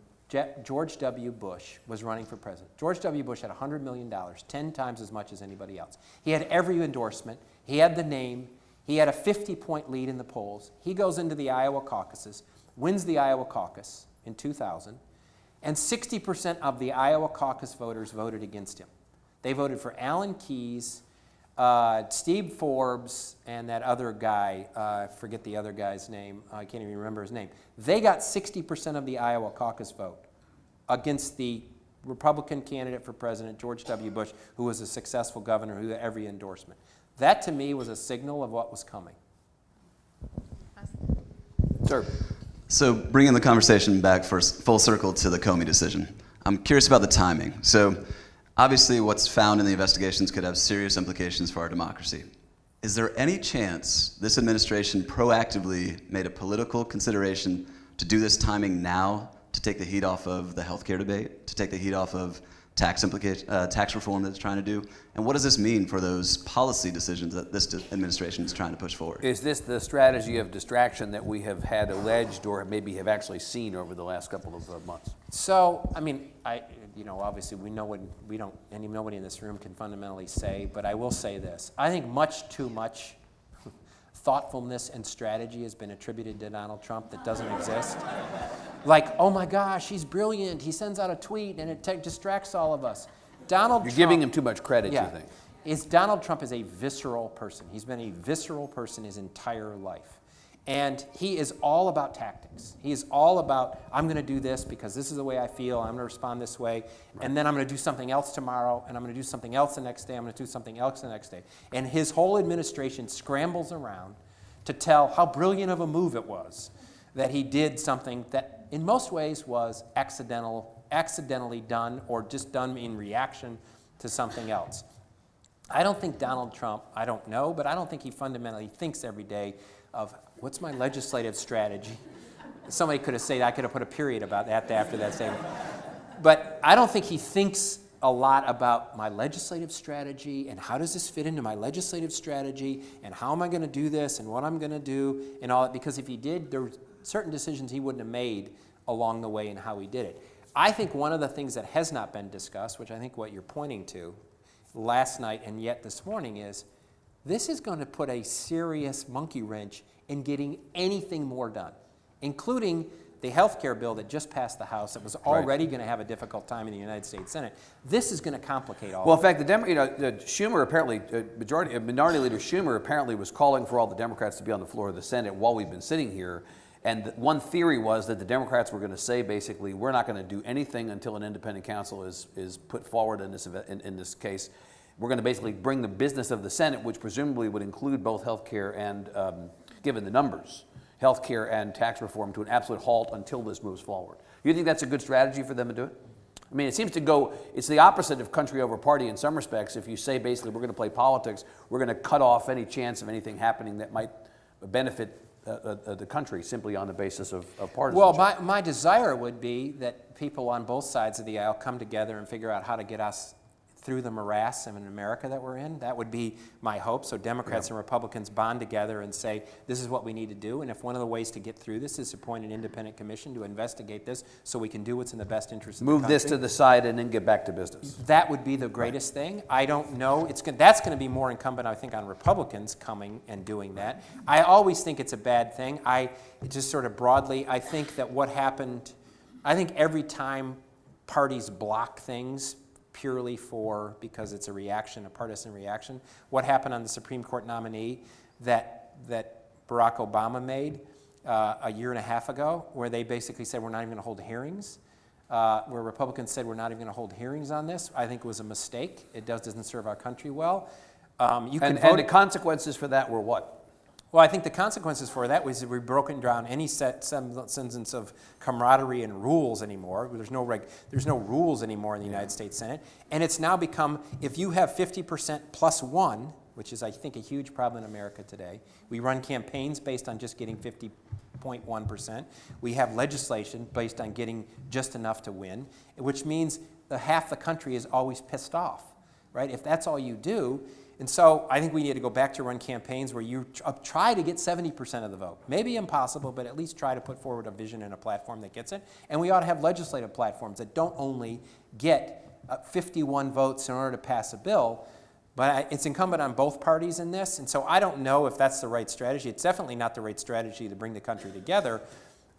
George W. Bush was running for president. George W. Bush had $100 million, 10 times as much as anybody else. He had every endorsement. He had the name. He had a 50-point lead in the polls. He goes into the Iowa caucuses, wins the Iowa caucus in 2000, and 60% of the Iowa caucus voters voted against him. They voted for Alan Keyes, Steve Forbes, and that other guy, I forget the other guy's name, I can't even remember his name. They got 60% of the Iowa caucus vote against the Republican candidate for president, George W. Bush, who was a successful governor who had every endorsement. That, to me, was a signal of what was coming. Sir. So bringing the conversation back full circle to the Comey decision, I'm curious about the timing. So obviously what's found in the investigations could have serious implications for our democracy. Is there any chance this administration proactively made a political consideration to do this timing now to take the heat off of the healthcare debate, to take the heat off of tax reform that it's trying to do? And what does this mean for those policy decisions that this administration is trying to push forward? Is this the strategy of distraction that we have had alleged or maybe have actually seen over the last couple of months? So, I mean, obviously nobody in this room can fundamentally say, but I will say this. I think much too much thoughtfulness and strategy has been attributed to Donald Trump that doesn't exist. Like, oh my gosh, he's brilliant. He sends out a tweet and it distracts all of us. You're giving him too much credit, you think? Donald Trump is a visceral person. He's been a visceral person his entire life. And he is all about tactics. He is all about, I'm going to do this because this is the way I feel. I'm going to respond this way. Right. And then I'm going to do something else tomorrow. And I'm going to do something else the next day. I'm going to do something else the next day. And his whole administration scrambles around to tell how brilliant of a move it was that he did something that in most ways was accidentally done or just done in reaction to something else. I don't think Donald Trump, I don't know, but I don't think he fundamentally thinks every day of what's my legislative strategy. Somebody could have said, I could have put a period about that after that statement. But I don't think he thinks a lot about my legislative strategy and how does this fit into my legislative strategy and how am I going to do this and what I'm going to do and all that, because if he did, there were certain decisions he wouldn't have made along the way in how he did it. I think one of the things that has not been discussed, which I think what you're pointing to last night and yet this morning, is this is going to put a serious monkey wrench in getting anything more done, including the health care bill that just passed the House that was already going to have a difficult time in the United States Senate. This is going to complicate all Well, of in fact, Schumer apparently, Minority Leader Schumer apparently was calling for all the Democrats to be on the floor of the Senate while we've been sitting here. And one theory was that the Democrats were going to say, basically, we're not going to do anything until an independent counsel is put forward in this case. We're going to basically bring the business of the Senate, which presumably would include both health care and, given the numbers, health care and tax reform, to an absolute halt until this moves forward. You think that's a good strategy for them to do it? I mean, it seems to go, it's the opposite of country over party in some respects. If you say, basically, we're going to play politics, we're going to cut off any chance of anything happening that might benefit the country simply on the basis of partisanship. Well, my desire would be that people on both sides of the aisle come together and figure out how to get us through the morass of America that we're in. That would be my hope. So Democrats and Republicans bond together and say, this is what we need to do. And if one of the ways to get through this is to appoint an independent commission to investigate this so we can do what's in the best interest of the country. Move this to the side and then get back to business. That would be the greatest thing. I don't know. That's going to be more incumbent, I think, on Republicans coming and doing that. I always think it's a bad thing. Just sort of broadly, I think that what happened, I think every time parties block things purely because it's a partisan reaction. What happened on the Supreme Court nominee that Barack Obama made a year and a half ago, where they basically said we're not even going to hold hearings, where Republicans said we're not even going to hold hearings on this, I think it was a mistake. It doesn't serve our country well. And the consequences for that were what? Well, I think the consequences for that was that we've broken down any semblance of camaraderie and rules anymore. There's no rules anymore in the United States Senate. And it's now become, if you have 50% plus one, which is, I think, a huge problem in America today, we run campaigns based on just getting 50.1%. We have legislation based on getting just enough to win, which means half the country is always pissed off, right? If that's all you do. And so I think we need to go back to run campaigns where you try to get 70% of the vote. Maybe impossible, but at least try to put forward a vision and a platform that gets it. And we ought to have legislative platforms that don't only get 51 votes in order to pass a bill, but it's incumbent on both parties in this. And so I don't know if that's the right strategy. It's definitely not the right strategy to bring the country together.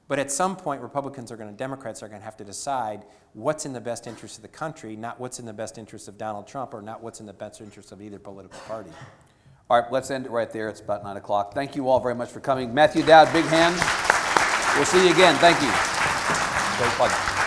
But at some point, Democrats are going to have to decide what's in the best interest of the country, not what's in the best interest of Donald Trump, or not what's in the best interest of either political party. All right, let's end it right there. It's about 9 o'clock. Thank you all very much for coming. Matthew Dowd, big hand. We'll see you again. Thank you. Great pleasure.